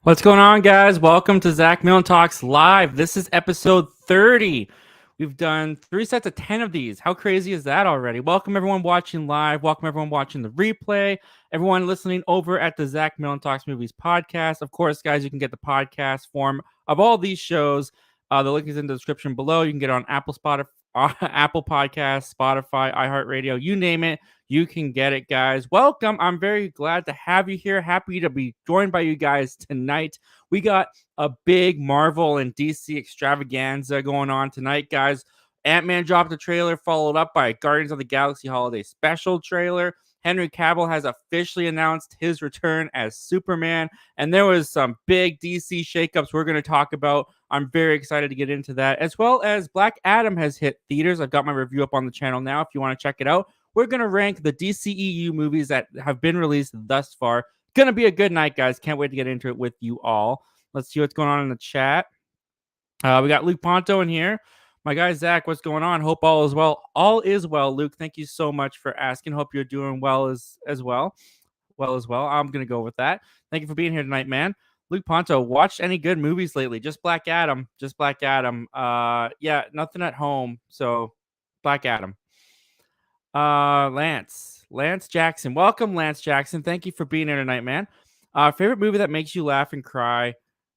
What's going on, guys? Welcome to Zach Milne Talks Live. This is episode 30. We've done 3 sets of 10 of these. How crazy is that already? Welcome, everyone watching live. Welcome, everyone watching the replay. Everyone listening over at the Zach Milne Talks Movies podcast. Of course, guys, you can get the podcast form of all these shows. The link is in the description below. You can get it on Apple Podcasts, Spotify, iHeartRadio, you name it. You can get it, guys. Welcome. I'm very glad to have you here. Happy to be joined by you guys tonight. We got a big Marvel and DC extravaganza going on tonight, guys. Ant-Man dropped a trailer, followed up by a Guardians of the Galaxy Holiday Special trailer. Henry Cavill has officially announced his return as Superman. And there was some big DC shakeups we're going to talk about. I'm very excited to get into that. As well as Black Adam has hit theaters. I've got my review up on the channel now if you want to check it out. We're going to rank the DCEU movies that have been released thus far. Going to be a good night, guys. Can't wait to get into it with you all. Let's see what's going on in the chat. We got Luke Ponto in here. My guy, Zach, what's going on? Hope all is well. All is well, Luke. Thank you so much for asking. Hope you're doing well as well. I'm going to go with that. Thank you for being here tonight, man. Luke Ponto, watched any good movies lately? Just Black Adam. Yeah, nothing at home. So, Black Adam. Lance Jackson. Welcome, Lance Jackson. Thank you for being here tonight, man. Favorite movie that makes you laugh and cry?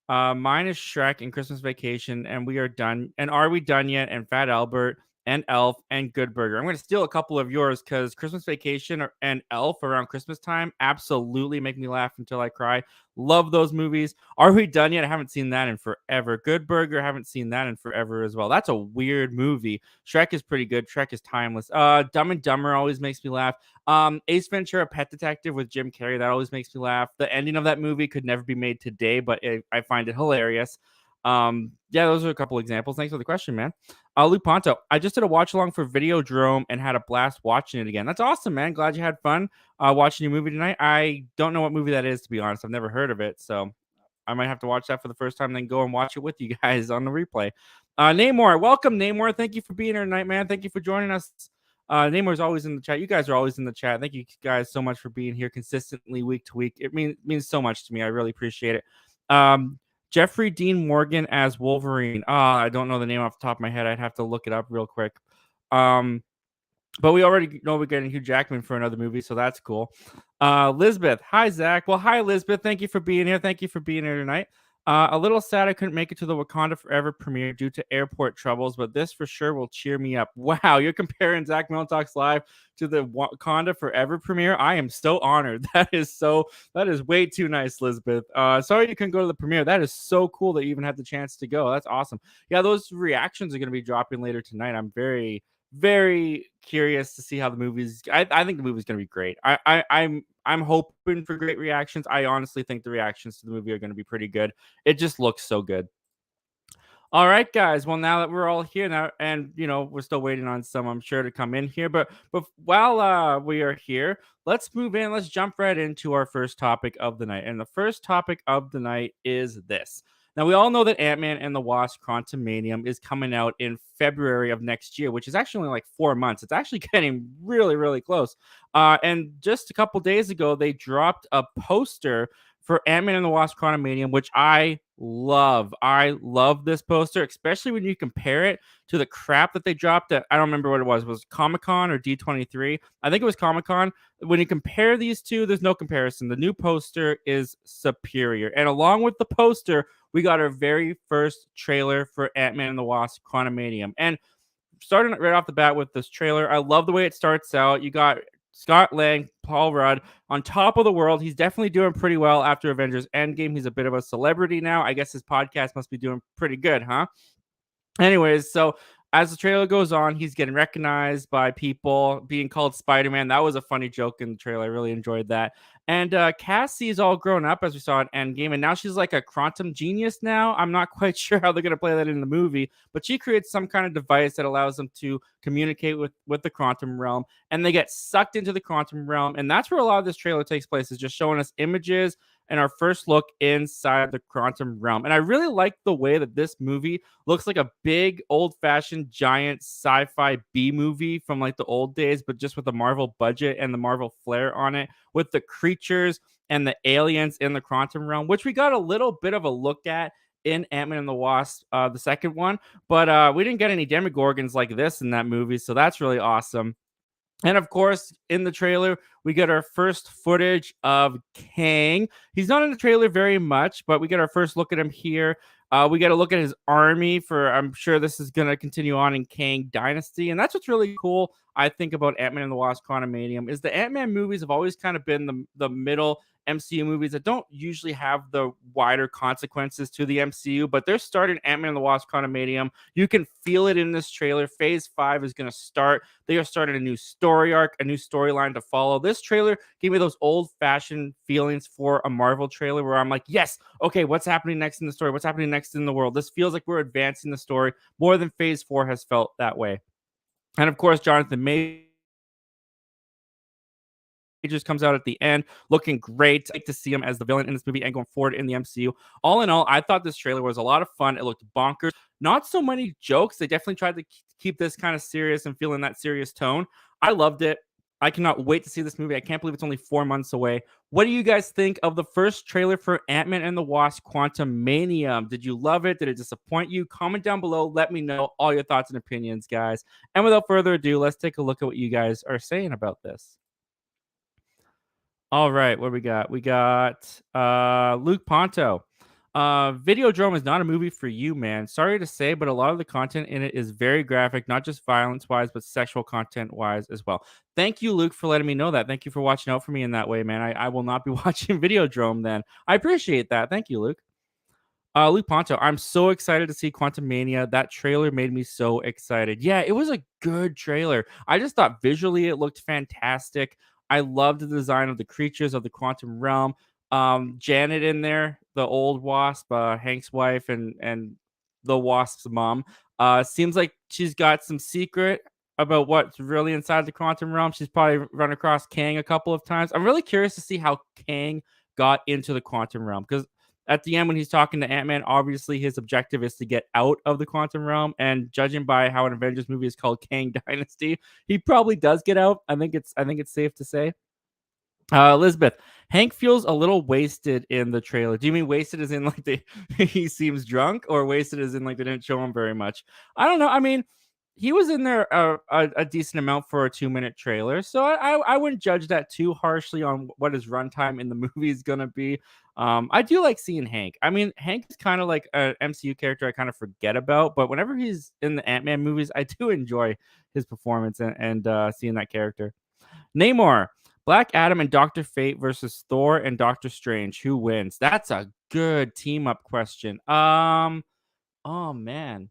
Mine is Shrek and Christmas Vacation, and we are done. And Are We Done Yet? And Fat Albert and Elf and Good Burger. I'm going to steal a couple of yours because Christmas Vacation and Elf around Christmas time absolutely make me laugh until I cry. Love those movies. Are We Done Yet? I haven't seen that in forever. Good Burger, haven't seen that in forever as well. That's a weird movie. Shrek is pretty good. Shrek is timeless. Dumb and Dumber always makes me laugh. Ace Ventura, Pet Detective with Jim Carrey, that always makes me laugh. The ending of that movie could never be made today, but I find it hilarious. Yeah, those are a couple examples. Thanks for the question, man. Luke Ponto, I just did a watch along for Videodrome and had a blast watching it again. That's awesome, man. Glad you had fun watching your movie tonight. I don't know what movie that is, to be honest. I've never heard of it, so I might have to watch that for the first time, then go and watch it with you guys on the replay. Namor, welcome, Namor. Thank you for being here tonight, man. Thank you for joining us. Namor is always in the chat. You guys are always in the chat. Thank you guys so much for being here consistently week to week. It means so much to me. I really appreciate it. Jeffrey Dean Morgan as Wolverine. I don't know the name off the top of my head. I'd have to look it up real quick. But we already know we're getting Hugh Jackman for another movie, so that's cool. Lisbeth, hi, Zach. Well, hi, Lisbeth. Thank you for being here. Thank you for being here tonight. A little sad I couldn't make it to the Wakanda Forever premiere due to airport troubles, but this for sure will cheer me up. Wow, you're comparing Zach Milne Talks Live to the Wakanda Forever premiere. I am so honored. That is way too nice, Lisbeth. Sorry you couldn't go to the premiere. That is so cool that you even had the chance to go. That's awesome. Yeah, those reactions are going to be dropping later tonight. I'm very, very curious to see how the movie's. I think the movie's going to be great. I'm hoping for great reactions. I honestly think the reactions to the movie are going to be pretty good. It just looks so good. All right, guys. Well, now that we're all here now, and we're still waiting on some, I'm sure, to come in here. But while we are here, let's move in. Let's jump right into our first topic of the night. And the first topic of the night is this. Now, we all know that Ant-Man and the Wasp: Quantumanium is coming out in February of next year, which is actually only like 4 months. It's actually getting really, really close. And just a couple days ago, they dropped a poster for Ant-Man and the Wasp: Quantumanium, which I love. I love this poster, especially when you compare it to the crap that they dropped at, I don't remember what it was Comic-Con or D23? I think it was Comic-Con. When you compare these two, there's no comparison. The new poster is superior. And along with the poster, we got our very first trailer for Ant-Man and the Wasp: Quantumanium. And starting right off the bat with this trailer, I love the way it starts out. You got Scott Lang, Paul Rudd on top of the world. He's definitely doing pretty well after Avengers Endgame. He's a bit of a celebrity now. I guess his podcast must be doing pretty good, huh? Anyways, so as the trailer goes on, he's getting recognized by people, being called Spider-Man. That was a funny joke in the trailer. I really enjoyed that. And Cassie's all grown up, as we saw in Endgame, and now she's like a quantum genius now. I'm not quite sure how they're going to play that in the movie, but she creates some kind of device that allows them to communicate with the quantum realm, and they get sucked into the quantum realm. And that's where a lot of this trailer takes place, is just showing us images and our first look inside the quantum realm. And I really like the way that this movie looks like a big, old fashioned, giant sci fi B movie from like the old days, but just with the Marvel budget and the Marvel flair on it, with the creatures and the aliens in the quantum realm, which we got a little bit of a look at in Ant-Man and the Wasp, the second one, but we didn't get any Demogorgons like this in that movie, so that's really awesome. And of course, in the trailer, we get our first footage of Kang. He's not in the trailer very much, but we get our first look at him here. We get a look at his army for, I'm sure this is going to continue on in Kang Dynasty. And that's what's really cool, I think, about Ant-Man and the Wasp Quantumanium is the Ant-Man movies have always kind of been the middle MCU movies that don't usually have the wider consequences to the MCU, but they're starting Ant-Man and the Wasp Quantumanium. You can feel it in this trailer. Phase 5 is going to start. They are starting a new story arc, a new storyline to follow. This trailer gave me those old-fashioned feelings for a Marvel trailer where I'm like, yes, okay, what's happening next in the story? What's happening next in the world? This feels like we're advancing the story more than Phase 4 has felt that way. And of course, Jonathan Majors comes out at the end looking great. I like to see him as the villain in this movie and going forward in the MCU. All in all, I thought this trailer was a lot of fun. It looked bonkers. Not so many jokes. They definitely tried to keep this kind of serious and feeling that serious tone. I loved it. I cannot wait to see this movie. I can't believe it's only 4 months away. What do you guys think of the first trailer for Ant-Man and the Wasp Quantumanium? Did you love it? Did it disappoint you? Comment down below. Let me know all your thoughts and opinions, guys. And without further ado, let's take a look at what you guys are saying about this. All right, what do we got? We got Luke Ponto. Videodrome is not a movie for you, man. Sorry to say, but a lot of the content in it is very graphic, not just violence wise, but sexual content wise as well. Thank you, Luke, for letting me know that. Thank you for watching out for me in that way, man. I will not be watching Videodrome then. I appreciate that. Thank you, Luke. Luke Ponto, I'm so excited to see Quantum Mania. That trailer made me so excited. Yeah, it was a good trailer. I just thought visually it looked fantastic. I loved the design of the creatures of the quantum realm. Janet in there, the old wasp, Hank's wife, and the wasp's mom. Seems like she's got some secret about what's really inside the quantum realm. She's probably run across Kang a couple of times. I'm really curious to see how Kang got into the quantum realm because at the end when he's talking to Ant-Man, obviously his objective is to get out of the quantum realm. And judging by how an Avengers movie is called Kang Dynasty, he probably does get out. I think it's safe to say. Elizabeth, Hank feels a little wasted in the trailer. Do you mean wasted as in like he seems drunk, or wasted as in like they didn't show him very much? I don't know. I mean, he was in there a decent amount for a 2-minute trailer, so I wouldn't judge that too harshly on what his runtime in the movie is gonna be. I do like seeing Hank. I mean, Hank is kind of like an MCU character I kind of forget about, but whenever he's in the Ant-Man movies, I do enjoy his performance and seeing that character. Namor, Black Adam and Doctor Fate versus Thor and Doctor Strange. Who wins? That's a good team up question. Oh man.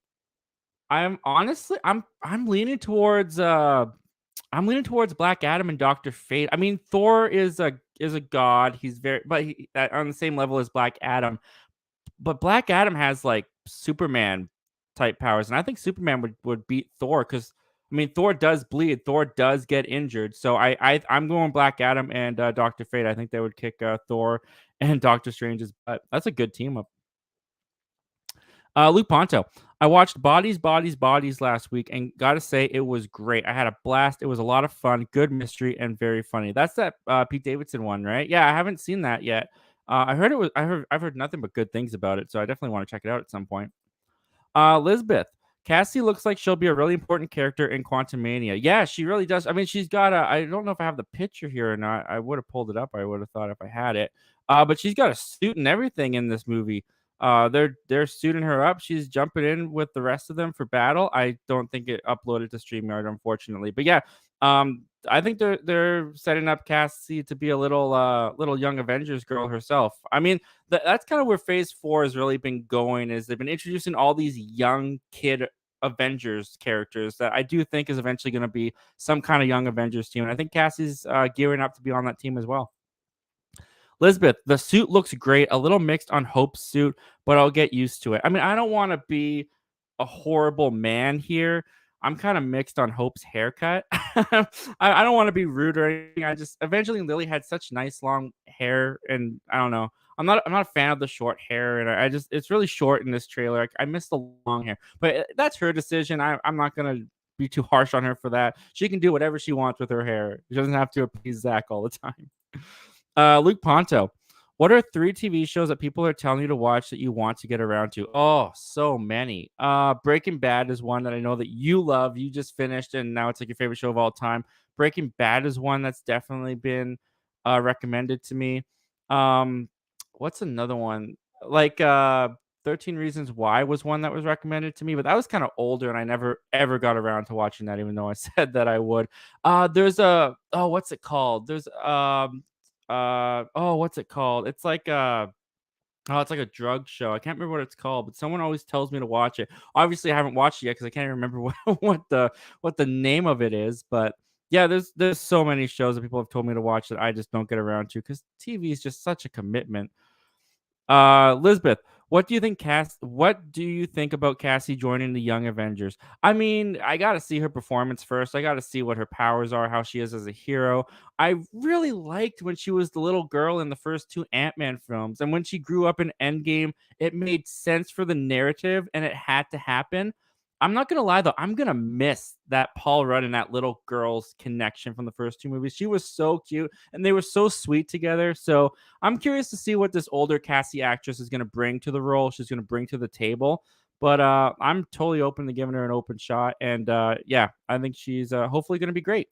I'm honestly I'm leaning towards Black Adam and Doctor Fate. I mean, Thor is a god. He's very but he, on the same level as Black Adam. But Black Adam has like Superman type powers, and I think Superman would beat Thor because I mean Thor does bleed, Thor does get injured. So I'm going Black Adam and Doctor Fate. I think they would kick Thor and Doctor Strange's butt. That's a good team up. Luke Ponto. I watched Bodies last week and gotta say it was great. I had a blast. It was a lot of fun, good mystery, and very funny. That's that Pete Davidson one, right? Yeah, I haven't seen that yet. I heard it was. I've heard nothing but good things about it, so I definitely want to check it out at some point. Elizabeth. Cassie looks like she'll be a really important character in Quantumania. Yeah, she really does. I mean, she's got a. I don't know if I have the picture here or not. I would have pulled it up. I would have thought if I had it. But she's got a suit and everything in this movie. They're suiting her up. She's jumping in with the rest of them for battle. I don't think it uploaded to StreamYard, unfortunately. But yeah, I think they're setting up Cassie to be a little young Avengers girl herself. I mean, that's kind of where Phase 4 has really been going. Is they've been introducing all these young kid Avengers characters that I do think is eventually going to be some kind of young Avengers team. And I think Cassie's gearing up to be on that team as well. Elizabeth, the suit looks great. A little mixed on Hope's suit, but I'll get used to it. I mean, I don't want to be a horrible man here. I'm kind of mixed on Hope's haircut. I don't want to be rude or anything. I just eventually Lily had such nice long hair, and I don't know. I'm not a fan of the short hair, and I just it's really short in this trailer. I miss the long hair, but that's her decision. I'm not gonna be too harsh on her for that. She can do whatever she wants with her hair. She doesn't have to appease Zach all the time. Luke Ponto, what are 3 TV shows that people are telling you to watch that you want to get around to? Oh, so many. Breaking Bad is one that I know that you love. You just finished, and now it's like your favorite show of all time. Breaking Bad is one that's definitely been recommended to me. Um, what's another one? Like 13 Reasons Why was one that was recommended to me, but that was kind of older, and I never ever got around to watching that, even though I said that I would. There's a oh, what's it called? There's oh, what's it called? It's like a drug show. I can't remember what it's called, but someone always tells me to watch it. Obviously, I haven't watched it yet because I can't remember what the name of it is. But yeah, there's so many shows that people have told me to watch that I just don't get around to because TV is just such a commitment. Lisbeth, what do you think about Cassie joining the Young Avengers? I mean, I got to see her performance first. I got to see what her powers are, how she is as a hero. I really liked when she was the little girl in the first 2 Ant-Man films, and when she grew up in Endgame, it made sense for the narrative and it had to happen. I'm not gonna lie though, I'm gonna miss that Paul Rudd and that little girl's connection from the first 2 movies. She was so cute and they were so sweet together. So I'm curious to see what this older Cassie actress is going to bring to the role. She's going to bring to the table. But I'm totally open to giving her an open shot. And yeah, I think she's hopefully going to be great.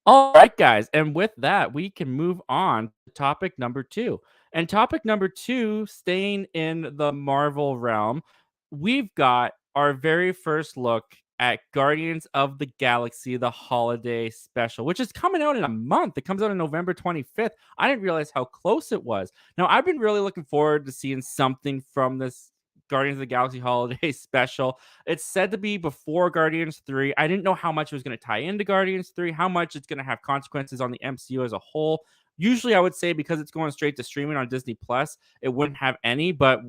All right, guys. And with that, we can move on to topic number 2. And topic number 2, staying in the Marvel realm, we've got our very first look at Guardians of the Galaxy, the holiday special, which is coming out in a month. It comes out on November 25th. I didn't realize how close it was. Now, I've been really looking forward to seeing something from this Guardians of the Galaxy holiday special. It's said to be before Guardians 3. I didn't know how much it was going to tie into Guardians 3, how much it's going to have consequences on the MCU as a whole. Usually, I would say because it's going straight to streaming on Disney Plus, it wouldn't have any, but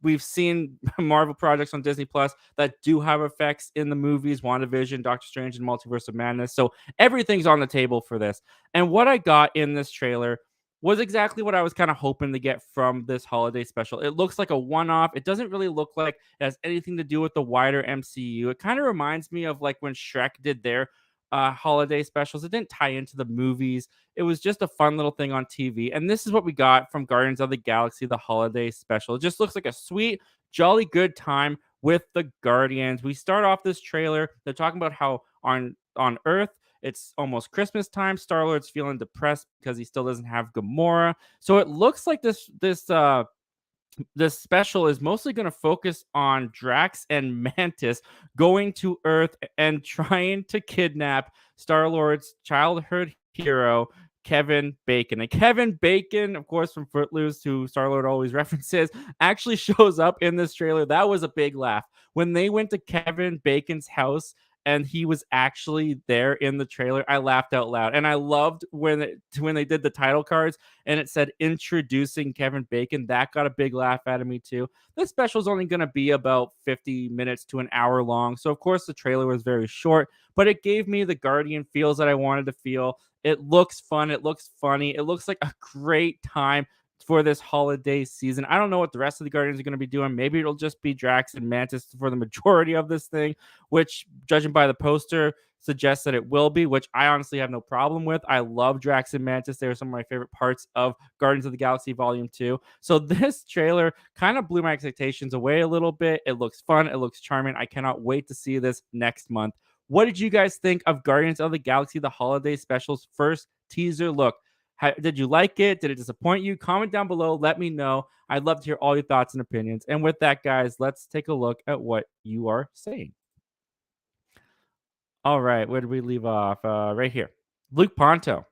we've seen Marvel projects on Disney Plus that do have effects in the movies, WandaVision, Doctor Strange, and Multiverse of Madness. So everything's on the table for this. And what I got in this trailer was exactly what I was kind of hoping to get from this holiday special. It looks like a one-off. It doesn't really look like it has anything to do with the wider MCU. It kind of reminds me of like when Shrek did their holiday specials. It didn't tie into the movies. It was just a fun little thing on TV. And this is what we got from Guardians of the Galaxy, the holiday special. It just looks like a sweet, jolly good time with the Guardians. We start off this trailer. They're talking about how on Earth, it's almost Christmas time. Star-Lord's feeling depressed because he still doesn't have Gamora. So it looks like this special is mostly going to focus on Drax and Mantis going to Earth and trying to kidnap Star-Lord's childhood hero, Kevin Bacon. And Kevin Bacon, of course, from Footloose, who Star-Lord always references, actually shows up in this trailer. That was a big laugh. When they went to Kevin Bacon's house and he was actually there in the trailer, I laughed out loud. And I loved when they did the title cards and it said introducing Kevin Bacon. That got a big laugh out of me too. This special is only going to be about 50 minutes to an hour long. So of course the trailer was very short, but it gave me the Guardian feels that I wanted to feel. It looks fun. It looks funny. It looks like a great time for this holiday season. I don't know what the rest of the Guardians are going to be doing. Maybe it'll just be Drax and Mantis for the majority of this thing, which, judging by the poster, suggests that it will be, which I honestly have no problem with. I love Drax and Mantis. They are some of my favorite parts of Guardians of the Galaxy Volume 2. So this trailer kind of blew my expectations away a little bit. It looks fun. It looks charming. I cannot wait to see this next month. What did you guys think of Guardians of the Galaxy, the holiday special's first teaser look? Did you like it? Did it disappoint you? Comment down below. Let me know. I'd love to hear all your thoughts and opinions. And with that, guys, let's take a look at what you are saying. All right. Where did we leave off? Right here. Luke Ponto.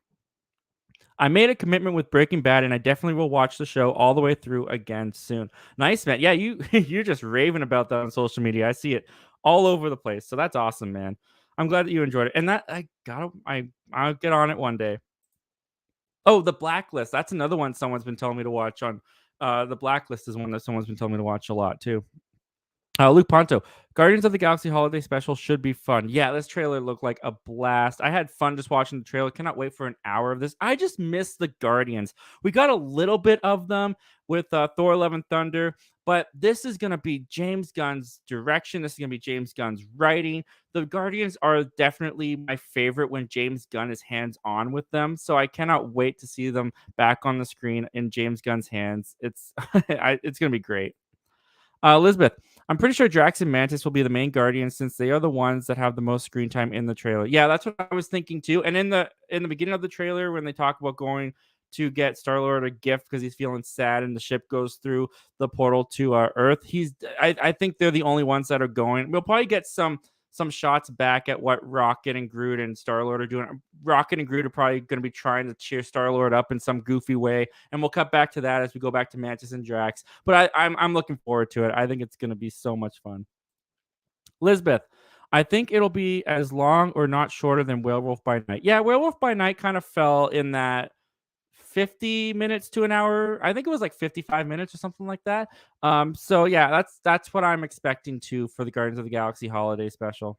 I made a commitment with Breaking Bad, and I definitely will watch the show all the way through again soon. Nice, man. Yeah, you're just raving about that on social media. I see it all over the place. So that's awesome, man. I'm glad that you enjoyed it. And that I'll get on it one day. Oh, The Blacklist. That's another one someone's been telling me to watch on. The Blacklist is one that someone's been telling me to watch a lot too. Luke Ponto, Guardians of the Galaxy Holiday Special should be fun. Yeah, this trailer looked like a blast. I had fun just watching the trailer. Cannot wait for an hour of this. I just miss the Guardians. We got a little bit of them with Thor: Love and Thunder, but this is going to be James Gunn's direction. This is going to be James Gunn's writing. The Guardians are definitely my favorite when James Gunn is hands on with them. So I cannot wait to see them back on the screen in James Gunn's hands. It's going to be great. Elizabeth, I'm pretty sure Drax and Mantis will be the main guardians since they are the ones that have the most screen time in the trailer. Yeah, that's what I was thinking too. And in the beginning of the trailer, when they talk about going to get Star Lord a gift because he's feeling sad and the ship goes through the portal to Earth, I think they're the only ones that are going. We'll probably get some shots back at what Rocket and Groot and Star Lord are doing. Rocket and Groot are probably going to be trying to cheer Star Lord up in some goofy way, and we'll cut back to that as we go back to Mantis and Drax. But I'm looking forward to it. I think it's going to be so much fun. Lisbeth, I think it'll be as long or not shorter than Werewolf by Night. Yeah, Werewolf by Night kind of fell in that 50 minutes to an hour. I think it was like 55 minutes or something like that. So yeah, that's what I'm expecting to for the Guardians of the Galaxy holiday special.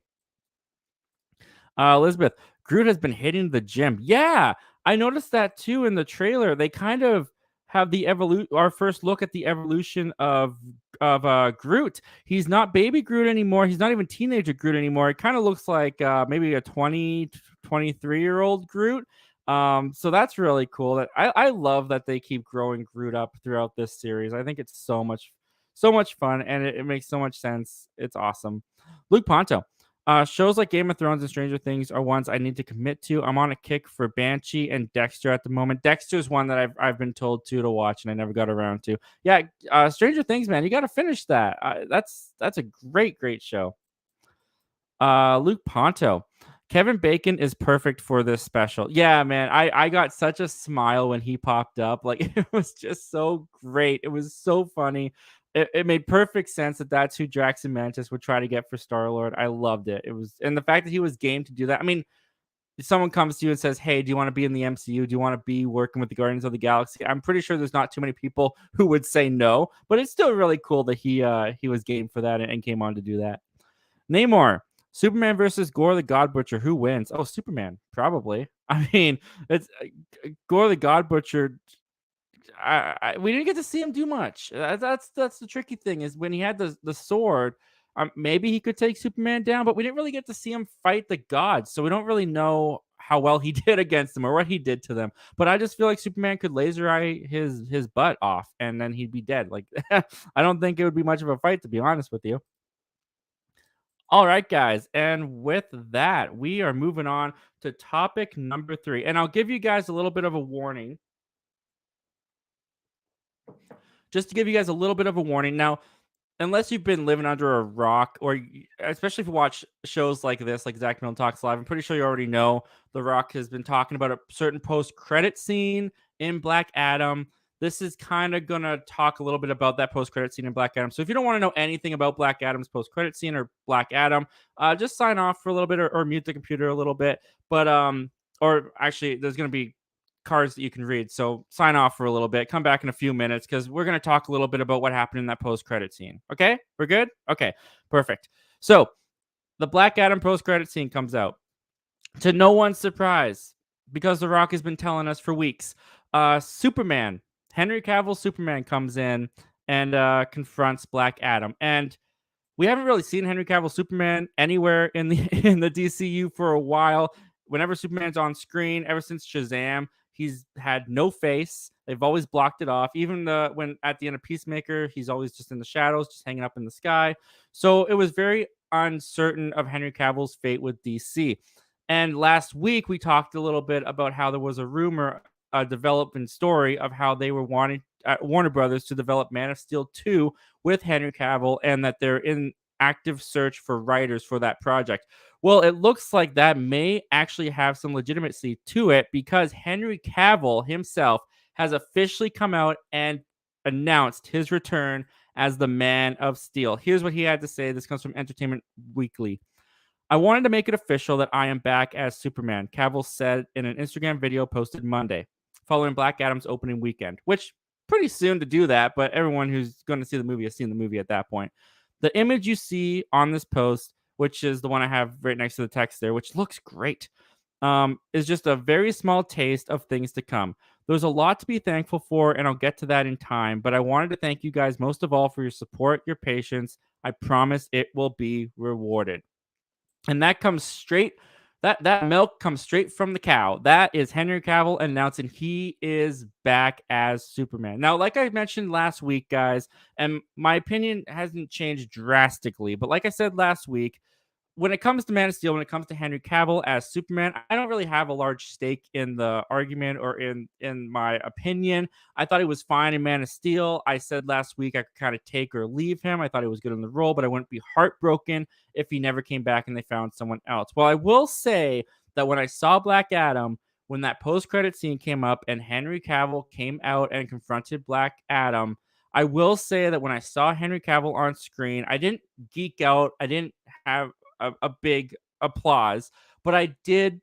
Elizabeth, Groot has been hitting the gym. Yeah, I noticed that too in the trailer. They kind of have our first look at the evolution of Groot. He's not baby Groot anymore. He's not even teenager Groot anymore. It kind of looks like maybe a 23-year-old Groot. So that's really cool. That I love that they keep growing Groot up throughout this series. I think it's so much fun, and it makes so much sense. It's awesome. Luke Ponto. Shows like Game of Thrones and Stranger Things are ones I need to commit to. I'm on a kick for Banshee and Dexter at the moment. Dexter's one that I've been told to watch and I never got around to. Yeah, Stranger Things, man, you got to finish that. That's a great show. Luke Ponto. Kevin Bacon is perfect for this special. Yeah, man. I got such a smile when he popped up. Like it was just so great. It was so funny. It made perfect sense that that's who Drax and Mantis would try to get for Star Lord. I loved it. It was, and the fact that he was game to do that. I mean, if someone comes to you and says, "Hey, do you want to be in the MCU? Do you want to be working with the Guardians of the Galaxy?" I'm pretty sure there's not too many people who would say no. But it's still really cool that he was game for that and came on to do that. Namor, Superman versus Gore the God Butcher. Who wins? Oh, Superman, probably. I mean, it's Gore the God Butcher. We didn't get to see him do much. That's the tricky thing is when he had the sword. Maybe he could take Superman down, but we didn't really get to see him fight the gods, so we don't really know how well he did against them or what he did to them. But I just feel like Superman could laser eye his butt off, and then he'd be dead. Like I don't think it would be much of a fight, to be honest with you. All right, guys. And with that, we are moving on to topic number 3. And I'll give you guys a little bit of a warning. Just to give you guys a little bit of a warning. Now, unless you've been living under a rock, or especially if you watch shows like this, like Zach Milne Talks Live, I'm pretty sure you already know The Rock has been talking about a certain post-credit scene in Black Adam. This is kind of going to talk a little bit about that post-credit scene in Black Adam. So if you don't want to know anything about Black Adam's post-credit scene or Black Adam, just sign off for a little bit or mute the computer a little bit. But or actually, there's going to be cards that you can read. So sign off for a little bit. Come back in a few minutes because we're going to talk a little bit about what happened in that post-credit scene. Okay, we're good. Okay, perfect. So the Black Adam post-credit scene comes out. To no one's surprise, because The Rock has been telling us for weeks, Superman, Henry Cavill Superman comes in and confronts Black Adam. And we haven't really seen Henry Cavill Superman anywhere in the DCU for a while. Whenever Superman's on screen, ever since Shazam, he's had no face. They've always blocked it off. Even when at the end of Peacemaker, he's always just in the shadows, just hanging up in the sky. So it was very uncertain of Henry Cavill's fate with DC. And last week, we talked a little bit about how there was a rumor, a development story of how they were wanting Warner Brothers to develop Man of Steel 2 with Henry Cavill, and that they're in active search for writers for that project. Well, it looks like that may actually have some legitimacy to it because Henry Cavill himself has officially come out and announced his return as the Man of Steel. Here's what he had to say. This comes from Entertainment Weekly. I wanted to make it official that I am back as Superman, Cavill said in an Instagram video posted Monday, following Black Adam's opening weekend, which pretty soon to do that, but everyone who's going to see the movie has seen the movie at that point. The image you see on this post, which is the one I have right next to the text there, which looks great, is just a very small taste of things to come. There's a lot to be thankful for, and I'll get to that in time. But I wanted to thank you guys most of all for your support, your patience. I promise it will be rewarded. And that comes straight. That milk comes straight from the cow. That is Henry Cavill announcing he is back as Superman. Now, like I mentioned last week, guys, and my opinion hasn't changed drastically, but like I said last week, when it comes to Man of Steel, when it comes to Henry Cavill as Superman, I don't really have a large stake in the argument or in my opinion. I thought he was fine in Man of Steel. I said last week I could kind of take or leave him. I thought he was good in the role, but I wouldn't be heartbroken if he never came back and they found someone else. Well, I will say that when I saw Black Adam, when that post-credit scene came up and Henry Cavill came out and confronted Black Adam, I will say that when I saw Henry Cavill on screen, I didn't geek out. I didn't have a big applause, but I did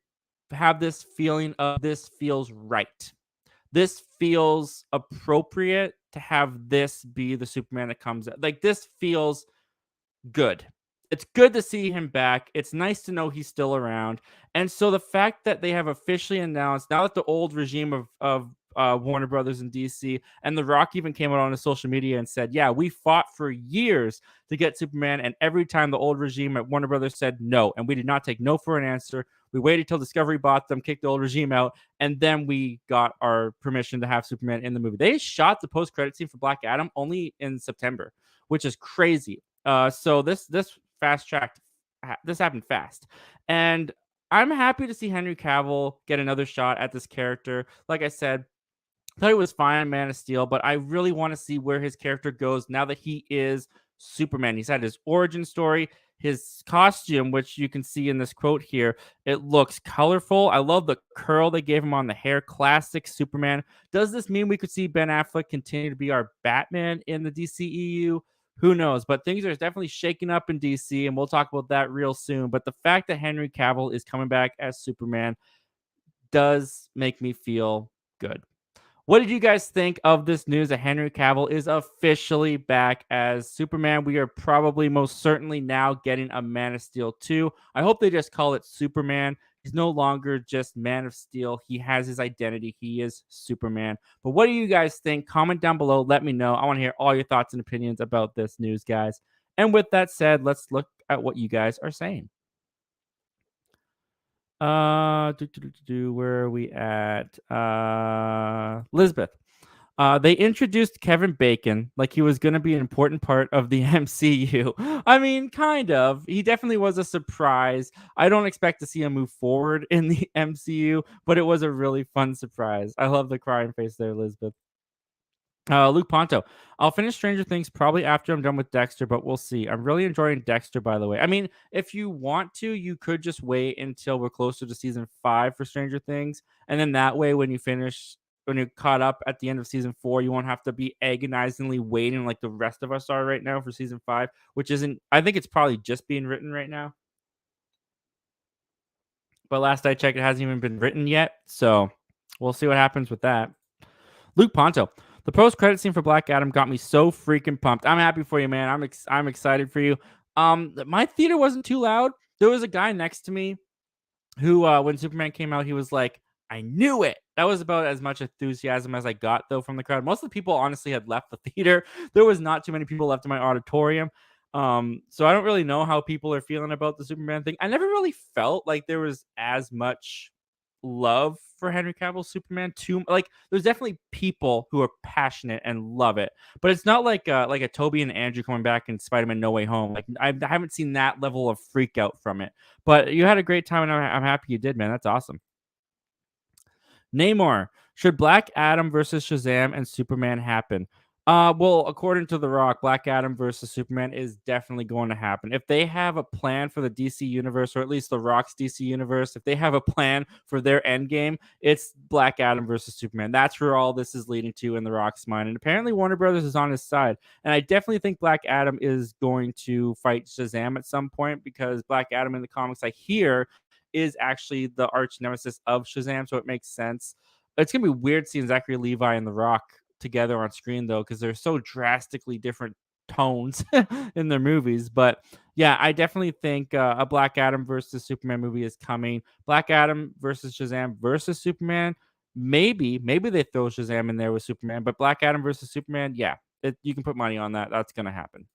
have this feeling of this feels right. This feels appropriate to have this be the Superman that comes out. Like this feels good. It's good to see him back. It's nice to know he's still around. And so the fact that they have officially announced now that the old regime of Warner Brothers and DC and The Rock even came out on his social media and said, "Yeah, we fought for years to get Superman, and every time the old regime at Warner Brothers said no, and we did not take no for an answer. We waited till Discovery bought them, kicked the old regime out, and then we got our permission to have Superman in the movie." They shot the post-credit scene for Black Adam only in September, which is crazy. So this fast tracked. This happened fast, and I'm happy to see Henry Cavill get another shot at this character. Like I said, I thought he was fine in Man of Steel, but I really want to see where his character goes now that he is Superman. He's had his origin story, his costume, which you can see in this quote here. It looks colorful. I love the curl they gave him on the hair. Classic Superman. Does this mean we could see Ben Affleck continue to be our Batman in the DCEU? Who knows? But things are definitely shaking up in DC, and we'll talk about that real soon. But the fact that Henry Cavill is coming back as Superman does make me feel good. What did you guys think of this news that Henry Cavill is officially back as Superman? We are probably most certainly now getting a Man of Steel 2. I hope they just call it Superman. He's no longer just Man of Steel. He has his identity. He is Superman. But what do you guys think? Comment down below. Let me know. I want to hear all your thoughts and opinions about this news, guys. And with that said, let's look at what you guys are saying. Where are we at? Lisbeth. They introduced Kevin Bacon like he was going to be an important part of the MCU. I mean, kind of. He definitely was a surprise. I don't expect to see him move forward in the MCU, but it was a really fun surprise. I love the crying face there, Lisbeth. Luke Ponto. I'll finish Stranger Things probably after I'm done with Dexter, but we'll see. I'm really enjoying Dexter, by the way. I mean, if you want to, you could just wait until we're closer to season 5 for Stranger Things. And then that way, when you're caught up at the end of season 4, you won't have to be agonizingly waiting like the rest of us are right now for season 5, which isn't, I think it's probably just being written right now. But last I checked, it hasn't even been written yet. So we'll see what happens with that. Luke Ponto. The post-credit scene for Black Adam got me so freaking pumped. I'm happy for you, man. I'm excited for you. My theater wasn't too loud. There was a guy next to me who, when Superman came out, he was like, "I knew it." That was about as much enthusiasm as I got, though, from the crowd. Most of the people honestly had left the theater. There was not too many people left in my auditorium. So I don't really know how people are feeling about the Superman thing. I never really felt like there was as much love for Henry Cavill's Superman too. Like, there's definitely people who are passionate and love it, but it's not like a Toby and Andrew coming back in Spider-Man No Way Home. Like, I haven't seen that level of freak out from it. But you had a great time, and I'm happy you did, man. That's awesome. Namor, should Black Adam versus Shazam and Superman happen? Well, according to The Rock, Black Adam versus Superman is definitely going to happen. If they have a plan for the DC universe, or at least The Rock's DC universe, if they have a plan for their end game, it's Black Adam versus Superman. That's where all this is leading to in The Rock's mind. And apparently Warner Brothers is on his side. And I definitely think Black Adam is going to fight Shazam at some point, because Black Adam in the comics, I hear, is actually the arch nemesis of Shazam, so it makes sense. It's gonna be weird seeing Zachary Levi and The Rock together on screen, though, because they're so drastically different tones in their movies. But yeah, I definitely think a Black Adam versus Superman movie is coming. Black Adam versus Shazam versus Superman. Maybe they throw Shazam in there with Superman, but Black Adam versus Superman, yeah, you can put money on that. That's gonna happen.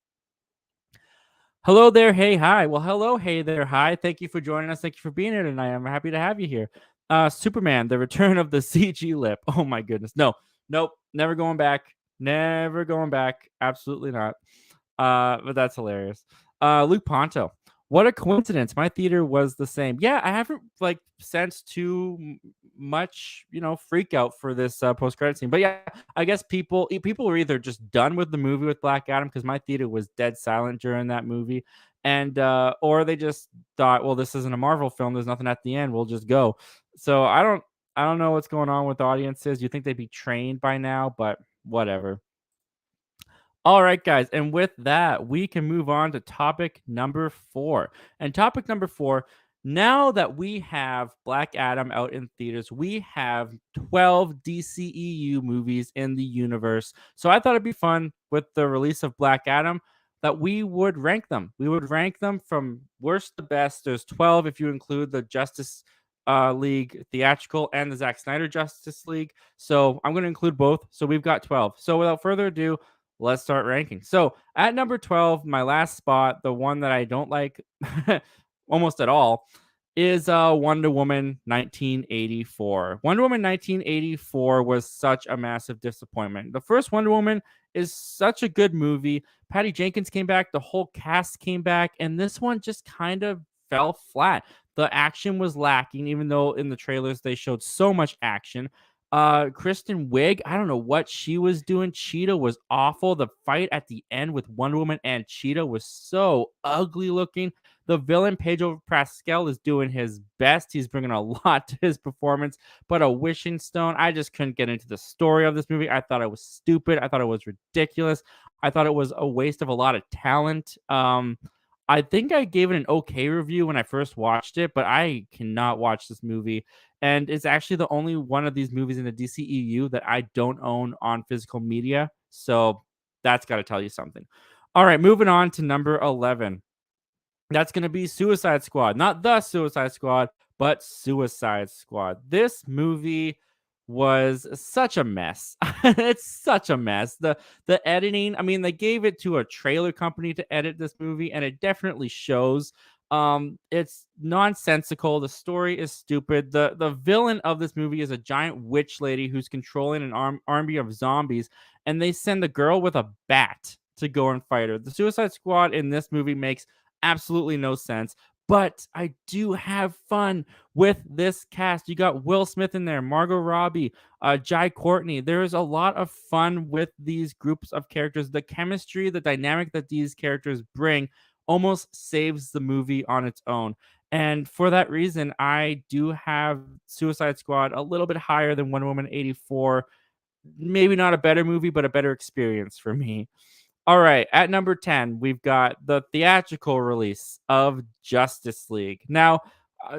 Hello there. Hey, hi. Well, hello. Hey there. Hi. Thank you for joining us. Thank you for being here tonight. I'm happy to have you here. Superman, the return of the CG lip. Oh my goodness. No, nope. Never going back. Never going back. Absolutely not. But that's hilarious. Luke Ponto. What a coincidence. My theater was the same. Yeah, I haven't like sensed too much, freak out for this post credit scene. But yeah, I guess people were either just done with the movie with Black Adam because my theater was dead silent during that movie, and or they just thought, well, this isn't a Marvel film. There's nothing at the end. We'll just go. So I don't know what's going on with audiences. You think they'd be trained by now, but whatever. All right, guys. And with that, we can move on to topic number 4. And topic number 4, now that we have Black Adam out in theaters, we have 12 DCEU movies in the universe. So I thought it'd be fun with the release of Black Adam that we would rank them. We would rank them from worst to best. There's 12 if you include the Justice League theatrical and the Zack Snyder Justice League. So I'm going to include both. So we've got 12. So without further ado, let's start ranking. So at number 12, my last spot, the one that I don't like almost at all, is Wonder Woman 1984. Wonder Woman 1984 was such a massive disappointment. The first Wonder Woman is such a good movie. Patty Jenkins came back, the whole cast came back, and this one just kind of fell flat. The action was lacking, even though in the trailers they showed so much action. Kristen Wiig, I don't know what she was doing. Cheetah was awful. The fight at the end with Wonder Woman and Cheetah was so ugly looking. The villain Pedro Pascal is doing his best. He's bringing a lot to his performance, but a wishing stone. I just couldn't get into the story of this movie. I thought it was stupid. I thought it was ridiculous. I thought it was a waste of a lot of talent. I think I gave it an okay review when I first watched it, but I cannot watch this movie. And it's actually the only one of these movies in the DCEU that I don't own on physical media. So that's got to tell you something. All right, moving on to number 11. That's going to be Suicide Squad. Not the Suicide Squad, but Suicide Squad. This movie was such a mess. It's such a mess. The editing, I mean, they gave it to a trailer company to edit this movie, and it definitely shows. It's nonsensical. The story is stupid. The villain of this movie is a giant witch lady who's controlling an army of zombies, and they send a girl with a bat to go and fight her. The Suicide Squad in this movie makes absolutely no sense. But I do have fun with this cast. You got Will Smith in there, Margot Robbie, Jai Courtney. There's a lot of fun with these groups of characters. The chemistry, the dynamic that these characters bring almost saves the movie on its own. And for that reason, I do have Suicide Squad a little bit higher than Wonder Woman 84. Maybe not a better movie, but a better experience for me. All right, at number 10, we've got the theatrical release of Justice League. Now,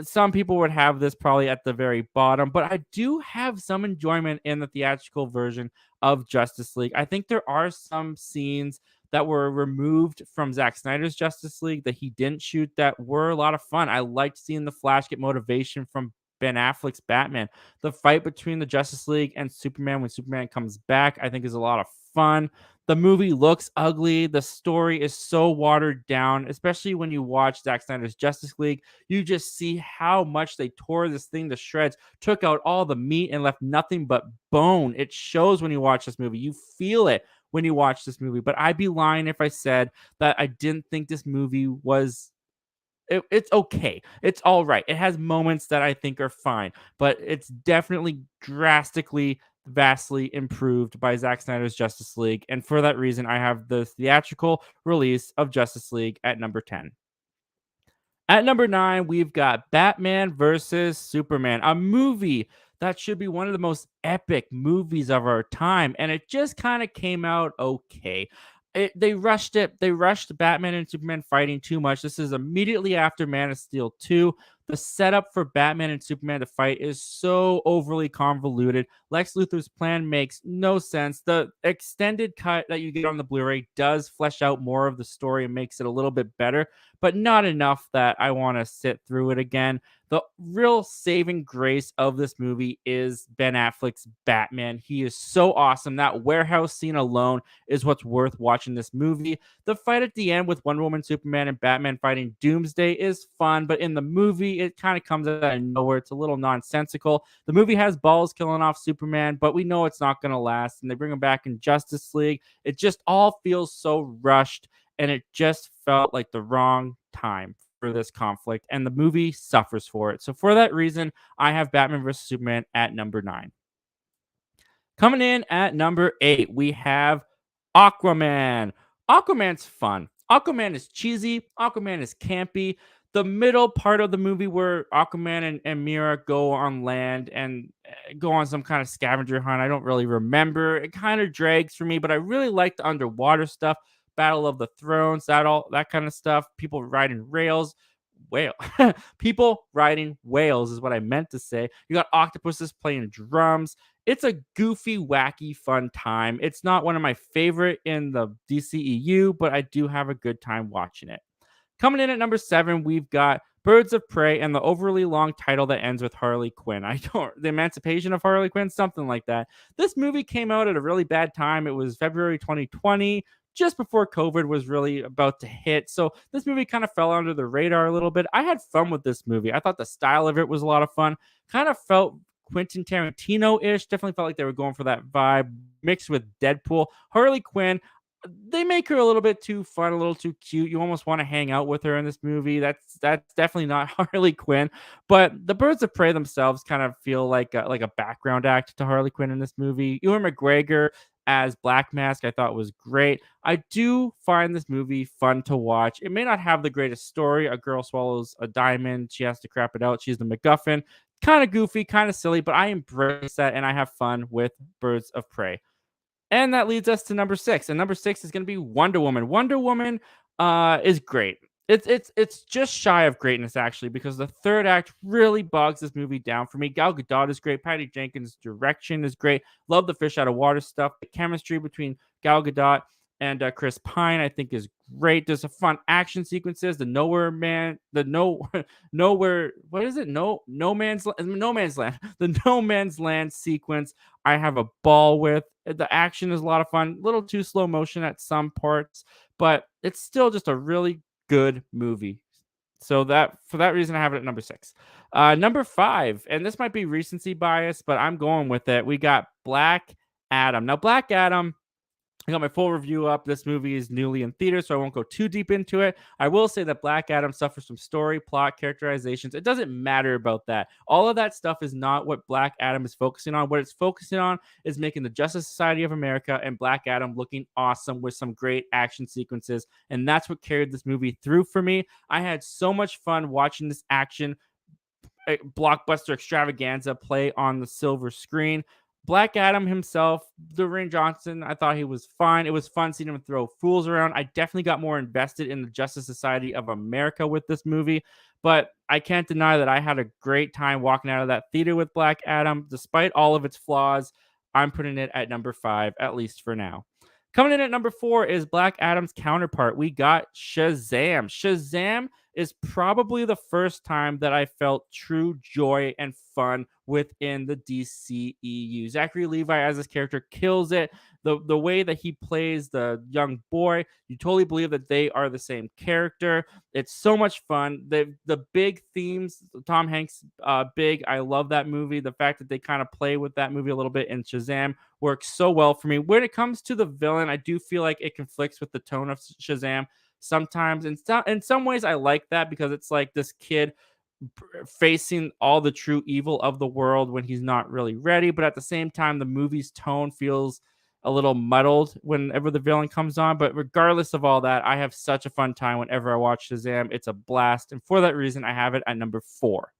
some people would have this probably at the very bottom, but I do have some enjoyment in the theatrical version of Justice League. I think there are some scenes that were removed from Zack Snyder's Justice League that he didn't shoot that were a lot of fun. I liked seeing the Flash get motivation from Ben Affleck's Batman. The fight between the Justice League and Superman when Superman comes back, I think is a lot of fun. The movie looks ugly. The story is so watered down, especially when you watch Zack Snyder's Justice League. You just see how much they tore this thing to shreds, took out all the meat and left nothing but bone. It shows when you watch this movie. You feel it when you watch this movie. But I'd be lying if I said that I didn't think this movie was it's okay. It's all right. It has moments that I think are fine, but it's definitely drastically, vastly improved by Zack Snyder's Justice League. And for that reason, I have the theatrical release of Justice League at number 10. At number 9, we've got Batman versus Superman, a movie that should be one of the most epic movies of our time. And it just kind of came out okay. They rushed it. They rushed Batman and Superman fighting too much. This is immediately after Man of Steel 2. The setup for Batman and Superman to fight is so overly convoluted. Lex Luthor's plan makes no sense. The extended cut that you get on the Blu-ray does flesh out more of the story and makes it a little bit better, but not enough that I want to sit through it again. The real saving grace of this movie is Ben Affleck's Batman. He is so awesome. That warehouse scene alone is what's worth watching this movie. The fight at the end with Wonder Woman, Superman, and Batman fighting Doomsday is fun, but in the movie, it kind of comes out of nowhere. It's a little nonsensical. The movie has balls killing off Superman, but we know it's not going to last, and they bring him back in Justice League. It just all feels so rushed, and it just felt like the wrong time for this conflict, and the movie suffers for it. So for that reason, I have Batman vs Superman at number 9. Coming in at number 8, we have Aquaman. Aquaman's fun. Aquaman is cheesy. Aquaman is campy. The middle part of the movie where Aquaman and Mira go on land and go on some kind of scavenger hunt, I don't really remember. It kind of drags for me, but I really like the underwater stuff. Battle of the Thrones, that kind of stuff. People riding rails. Whale. People riding whales is what I meant to say. You got octopuses playing drums. It's a goofy, wacky, fun time. It's not one of my favorite in the DCEU, but I do have a good time watching it. Coming in at number 7, we've got Birds of Prey and the overly long title that ends with Harley Quinn. The Emancipation of Harley Quinn, something like that. This movie came out at a really bad time. It was February 2020, just before COVID was really about to hit. So this movie kind of fell under the radar a little bit. I had fun with this movie. I thought the style of it was a lot of fun. Kind of felt Quentin Tarantino-ish. Definitely felt like they were going for that vibe mixed with Deadpool. Harley Quinn, they make her a little bit too fun, a little too cute. You almost want to hang out with her in this movie. That's definitely not Harley Quinn. But the Birds of Prey themselves kind of feel like a background act to Harley Quinn in this movie. Ewan McGregor as Black Mask, I thought was great. I do find this movie fun to watch. It may not have the greatest story. A girl swallows a diamond. She has to crap it out. She's the MacGuffin. Kind of goofy, kind of silly, but I embrace that and I have fun with Birds of Prey. And that leads us to number 6. And number 6 is going to be Wonder Woman. Wonder Woman is great. It's just shy of greatness, actually, because the third act really bogs this movie down for me. Gal Gadot is great. Patty Jenkins' direction is great. Love the fish out of water stuff. The chemistry between Gal Gadot and Chris Pine, I think, is great. There's a fun action sequences. The nowhere man, the no nowhere. What is it? No man's land. The no man's land sequence. I have a ball with. The action is a lot of fun. A little too slow motion at some parts, but it's still just a really good movie. So that for that reason, I have it at number 6. Number 5, and this might be recency bias, but I'm going with it. We got Black Adam. Now, Black Adam, I got my full review up. This movie is newly in theaters, so I won't go too deep into it. I will say that Black Adam suffers from story, plot, characterizations. It doesn't matter about that. All of that stuff is not what Black Adam is focusing on. What it's focusing on is making the Justice Society of America and Black Adam looking awesome with some great action sequences. And that's what carried this movie through for me. I had so much fun watching this action blockbuster extravaganza play on the silver screen. Black Adam himself, Dwayne Johnson, I thought he was fine. It was fun seeing him throw fools around. I definitely got more invested in the Justice Society of America with this movie, but I can't deny that I had a great time walking out of that theater with Black Adam. Despite all of its flaws, I'm putting it at number 5, at least for now. Coming in at number 4 is Black Adam's counterpart. We got Shazam. Shazam is probably the first time that I felt true joy and fun within the DCEU. Zachary Levi as his character kills it. The way that he plays the young boy, you totally believe that they are the same character. It's so much fun. The big themes, Tom Hanks, big. I love that movie. The fact that they kind of play with that movie a little bit in Shazam works so well for me. When it comes to the villain, I do feel like it conflicts with the tone of Shazam sometimes. In some ways, I like that because it's like this kid facing all the true evil of the world when he's not really ready. But at the same time, the movie's tone feels a little muddled whenever the villain comes on. But regardless of all that, I have such a fun time whenever I watch Shazam. It's a blast. And for that reason, I have it at number 4.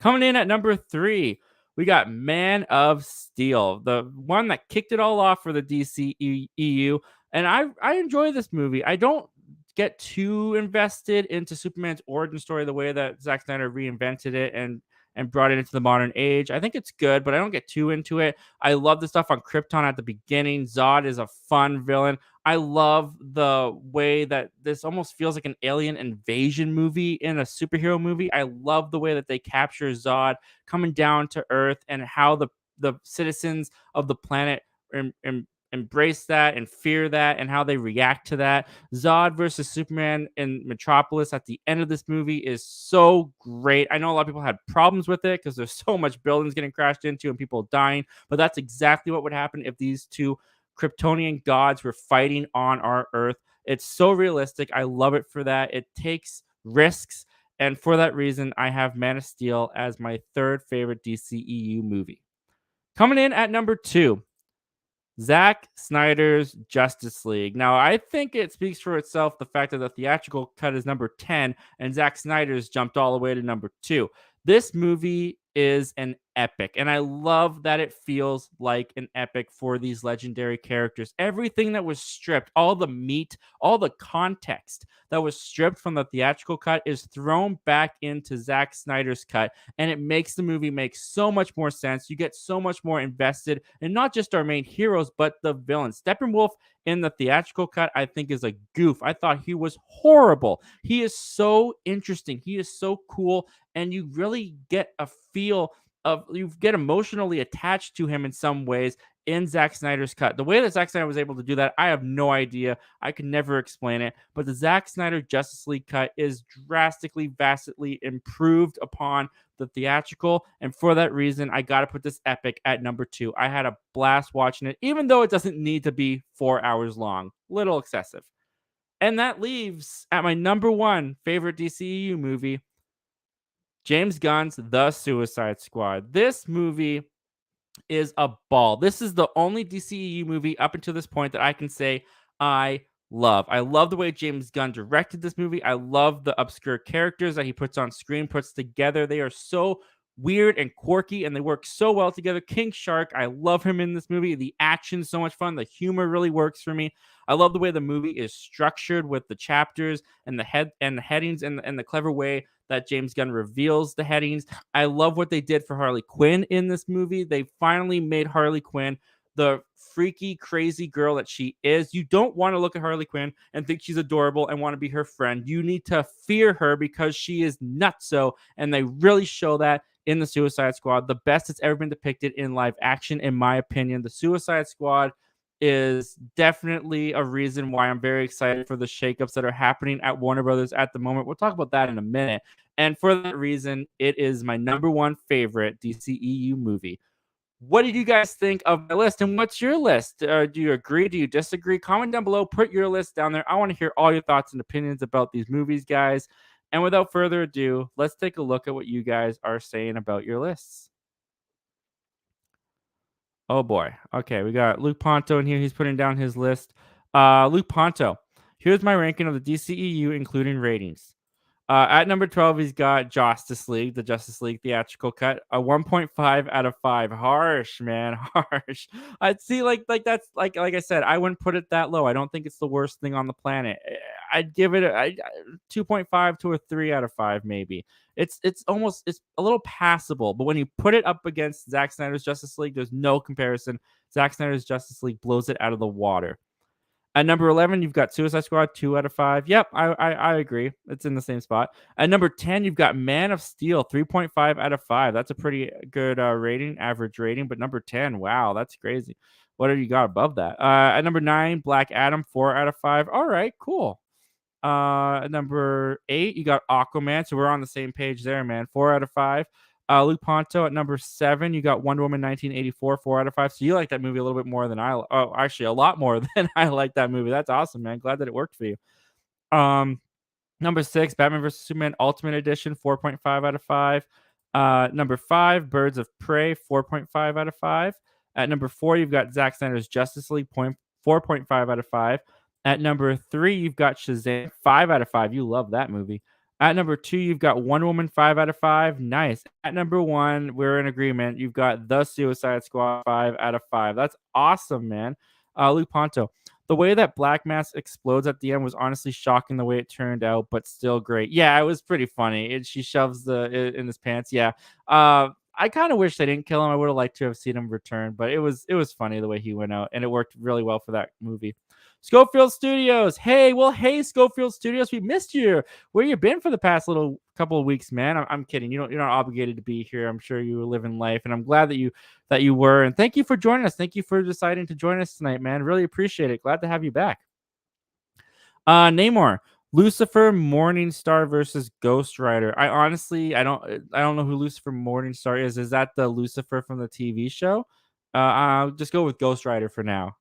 Coming in at number 3, we got Man of Steel, the one that kicked it all off for the DCEU. And I enjoy this movie. I don't get too invested into Superman's origin story the way that Zack Snyder reinvented it and brought it into the modern age. I think it's good, but I don't get too into it. I love the stuff on Krypton at the beginning. Zod is a fun villain. I love the way that this almost feels like an alien invasion movie in a superhero movie. I love the way that they capture Zod coming down to Earth and how the citizens of the planet embrace that and fear that and how they react to that. Zod versus Superman in Metropolis at the end of this movie is so great. I know a lot of people had problems with it because there's so much buildings getting crashed into and people dying, but that's exactly what would happen if these two Kryptonian gods were fighting on our Earth. It's so realistic. I love it for that. It takes risks. And for that reason, I have Man of Steel as my third favorite DCEU movie. Coming in at number 2, Zack Snyder's Justice League. Now, I think it speaks for itself the fact that the theatrical cut is number 10 and Zack Snyder's jumped all the way to number 2. This movie is an epic, and I love that it feels like an epic for these legendary characters. Everything that was stripped, all the meat, all the context that was stripped from the theatrical cut is thrown back into Zack Snyder's cut, and it makes the movie make so much more sense. You get so much more invested in not just our main heroes, but the villains. Steppenwolf in the theatrical cut, I think, is a goof. I thought he was horrible. He is so interesting. He is so cool, and you really get a feel of, you get emotionally attached to him in some ways in Zack Snyder's cut. The way that Zack Snyder was able to do that, I have no idea. I could never explain it. But the Zack Snyder Justice League cut is drastically, vastly improved upon the theatrical. And for that reason, I got to put this epic at number 2. I had a blast watching it, even though it doesn't need to be 4 hours long. Little excessive. And that leaves at my number 1 favorite DCEU movie, James Gunn's The Suicide Squad. This movie is a ball. This is the only DCEU movie up until this point that I can say I love. I love the way James Gunn directed this movie. I love the obscure characters that he puts on screen, puts together. They are so weird and quirky, and they work so well together. King Shark, I love him in this movie. The action's so much fun. The humor really works for me. I love the way the movie is structured with the chapters and the headings and the clever way that James Gunn reveals the headings. I love what they did for Harley Quinn in this movie. They finally made Harley Quinn the freaky, crazy girl that she is. You don't want to look at Harley Quinn and think she's adorable and want to be her friend. You need to fear her because she is nutso, and they really show that in the Suicide Squad. The best that's ever been depicted in live action, in my opinion. The Suicide Squad is definitely a reason why I'm very excited for the shakeups that are happening at Warner Brothers at the moment. We'll talk about that in a minute. And for that reason, it is my number 1 favorite DCEU movie. What did you guys think of my list, and what's your list? Do you agree? Do you disagree? Comment down below. Put your list down there. I want to hear all your thoughts and opinions about these movies, guys. And without further ado, let's take a look at what you guys are saying about your lists. Oh boy. Okay, we got Luke Ponto in here. He's putting down his list. Luke Ponto. Here's my ranking of the DCEU, including ratings. At number 12, he's got Justice League, the Justice League theatrical cut, a 1.5 out of 5. Harsh, man, harsh. I'd see like that's like I said, I wouldn't put it that low. I don't think it's the worst thing on the planet. I'd give it a 2.5 to a 3 out of 5, maybe. It's a little passable, but when you put it up against Zack Snyder's Justice League, there's no comparison. Zack Snyder's Justice League blows it out of the water. At number 11, you've got Suicide Squad, 2 out of 5. Yep, I agree. It's in the same spot. At number 10, you've got Man of Steel, 3.5 out of 5. That's a pretty good rating, average rating. But number 10, wow, that's crazy. What have you got above that? At number 9, Black Adam, 4 out of 5. All right, cool. At number 8, you got Aquaman. So we're on the same page there, man. 4 out of 5. Luke Ponto at number 7. You got Wonder Woman 1984, 4 out of 5. So you like that movie a little bit more than actually a lot more than I like that movie. That's awesome, man. Glad that it worked for you. Number 6, Batman vs. Superman Ultimate Edition, 4.5 out of 5. Number 5, Birds of Prey, 4.5 out of 5. At number 4, you've got Zack Snyder's Justice League, 4.5 out of 5. At number 3, you've got Shazam, 5 out of 5. You love that movie. At number 2, you've got Wonder Woman, 5 out of 5. Nice. At number 1, we're in agreement. You've got The Suicide Squad, 5 out of 5. That's awesome, man. Luke Ponto. The way that Black Mass explodes at the end was honestly shocking the way it turned out, but still great. Yeah, it was pretty funny. She shoves it in his pants. Yeah. I kind of wish they didn't kill him. I would have liked to have seen him return, but it was funny the way he went out, and it worked really well for that movie. Schofield Studios. Hey, Schofield Studios, we missed you. Where you been for the past little couple of weeks, man? I'm kidding. You're not obligated to be here. I'm sure you were living life, and I'm glad that you were. And thank you for joining us. Thank you for deciding to join us tonight, man. Really appreciate it. Glad to have you back. Namor, Lucifer Morningstar versus Ghost Rider. I don't know who Lucifer Morningstar is. Is that the Lucifer from the TV show? I'll just go with Ghost Rider for now.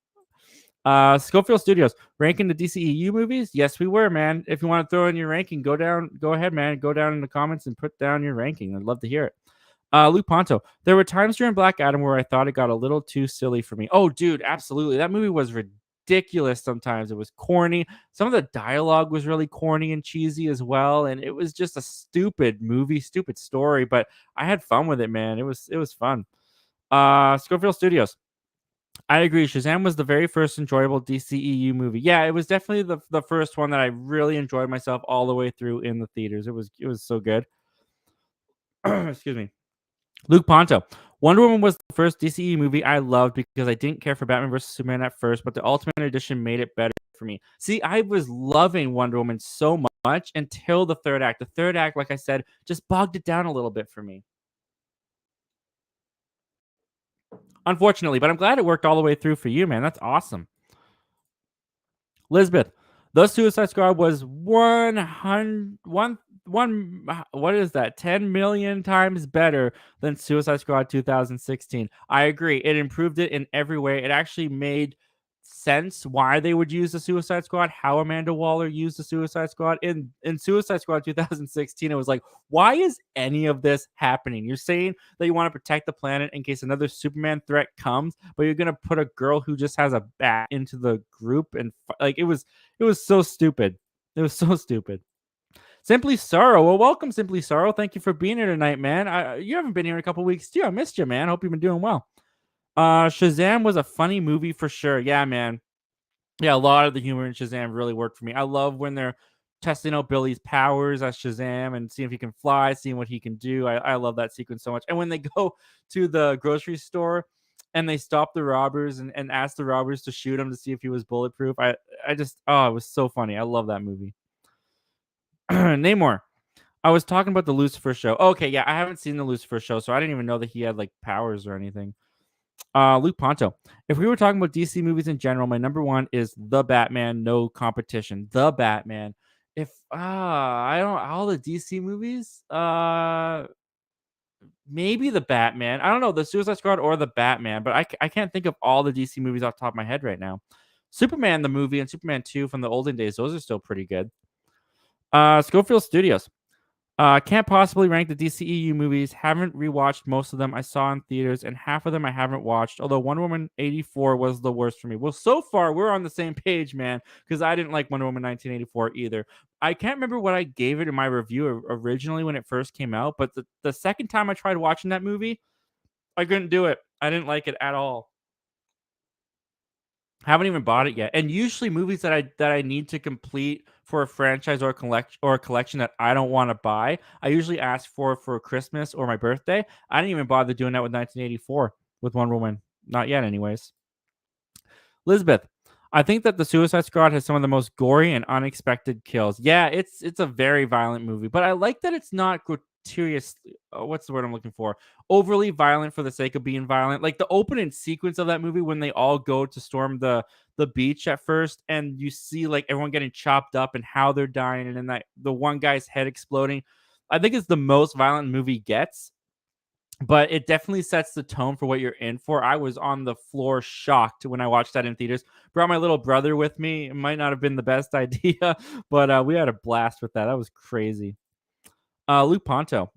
Schofield Studios ranking the DCEU movies. Yes, we were, man. If you want to throw in your ranking, go ahead, man. Go down in the comments and put down your ranking. I'd love to hear it. Luke Ponto. There were times during Black Adam where I thought it got a little too silly for me. Oh, dude, absolutely. That movie was ridiculous sometimes. It was corny. Some of the dialogue was really corny and cheesy as well. And it was just a stupid movie, stupid story. But I had fun with it, man. It was fun. Schofield Studios. I agree. Shazam was the very first enjoyable DCEU movie. Yeah, it was definitely the first one that I really enjoyed myself all the way through in the theaters. It was so good. Excuse me. Luke Ponto. Wonder Woman was the first DCE movie I loved because I didn't care for Batman vs Superman at first, but the Ultimate Edition made it better for me. See, I was loving Wonder Woman so much until the third act. The third act, like I said, just bogged it down a little bit for me. Unfortunately, but I'm glad it worked all the way through for you, man. That's awesome. Lisbeth, the Suicide Squad was 100, what is that? 10 million times better than Suicide Squad 2016. I agree. It improved it in every way. It actually made sense why they would use the Suicide Squad, how Amanda Waller used the Suicide Squad. In Suicide Squad 2016, it was like, why is any of this happening? You're saying that you want to protect the planet in case another Superman threat comes, but you're gonna put a girl who just has a bat into the group, and like it was so stupid. It was so stupid. Simply Sorrow. Well, welcome, Simply Sorrow. Thank you for being here tonight, man. You haven't been here in a couple weeks too. I missed you, man. Hope you've been doing well. Shazam was a funny movie for sure. Yeah, man. Yeah, a lot of the humor in Shazam really worked for me. I love when they're testing out Billy's powers as Shazam and seeing if he can fly, seeing what he can do. I love that sequence so much. And when they go to the grocery store and they stop the robbers and ask the robbers to shoot him to see if he was bulletproof, I just, oh, it was so funny. I love that movie. Namor. I was talking about the Lucifer show. Okay, yeah, I haven't seen the Lucifer show, so I didn't even know that he had like powers or anything. Luke Ponto. If we were talking about DC movies in general, my number one is The Batman, no competition. The Batman. If I don't all the DC movies, maybe The Batman. I don't know, the Suicide Squad or The Batman, but I can't think of all the DC movies off the top of my head right now. Superman the movie and Superman 2 from the olden days, those are still pretty good. Schofield Studios. Can't possibly rank the DCEU movies. Haven't rewatched most of them. I saw in theaters, and half of them I haven't watched. Although Wonder Woman 84 was the worst for me. Well, so far we're on the same page, man. Because I didn't like Wonder Woman 1984 either. I can't remember what I gave it in my review originally when it first came out. But the second time I tried watching that movie, I couldn't do it. I didn't like it at all. Haven't even bought it yet. And usually movies that I need to complete for a franchise or a collection that I don't want to buy, I usually ask for Christmas or my birthday. I didn't even bother doing that with 1984 with Wonder Woman. Not yet, anyways. Elizabeth, I think that the Suicide Squad has some of the most gory and unexpected kills. Yeah, it's a very violent movie, but I like that it's not gratuitous. What's the word I'm looking for? Overly violent for the sake of being violent. Like the opening sequence of that movie when they all go to storm the beach at first, and you see like everyone getting chopped up and how they're dying, and then that the one guy's head exploding. I think it's the most violent movie gets, but it definitely sets the tone for what you're in for. I was on the floor shocked when I watched that in theaters. Brought my little brother with me. It might not have been the best idea, but we had a blast with that. That was crazy. Luke Ponto.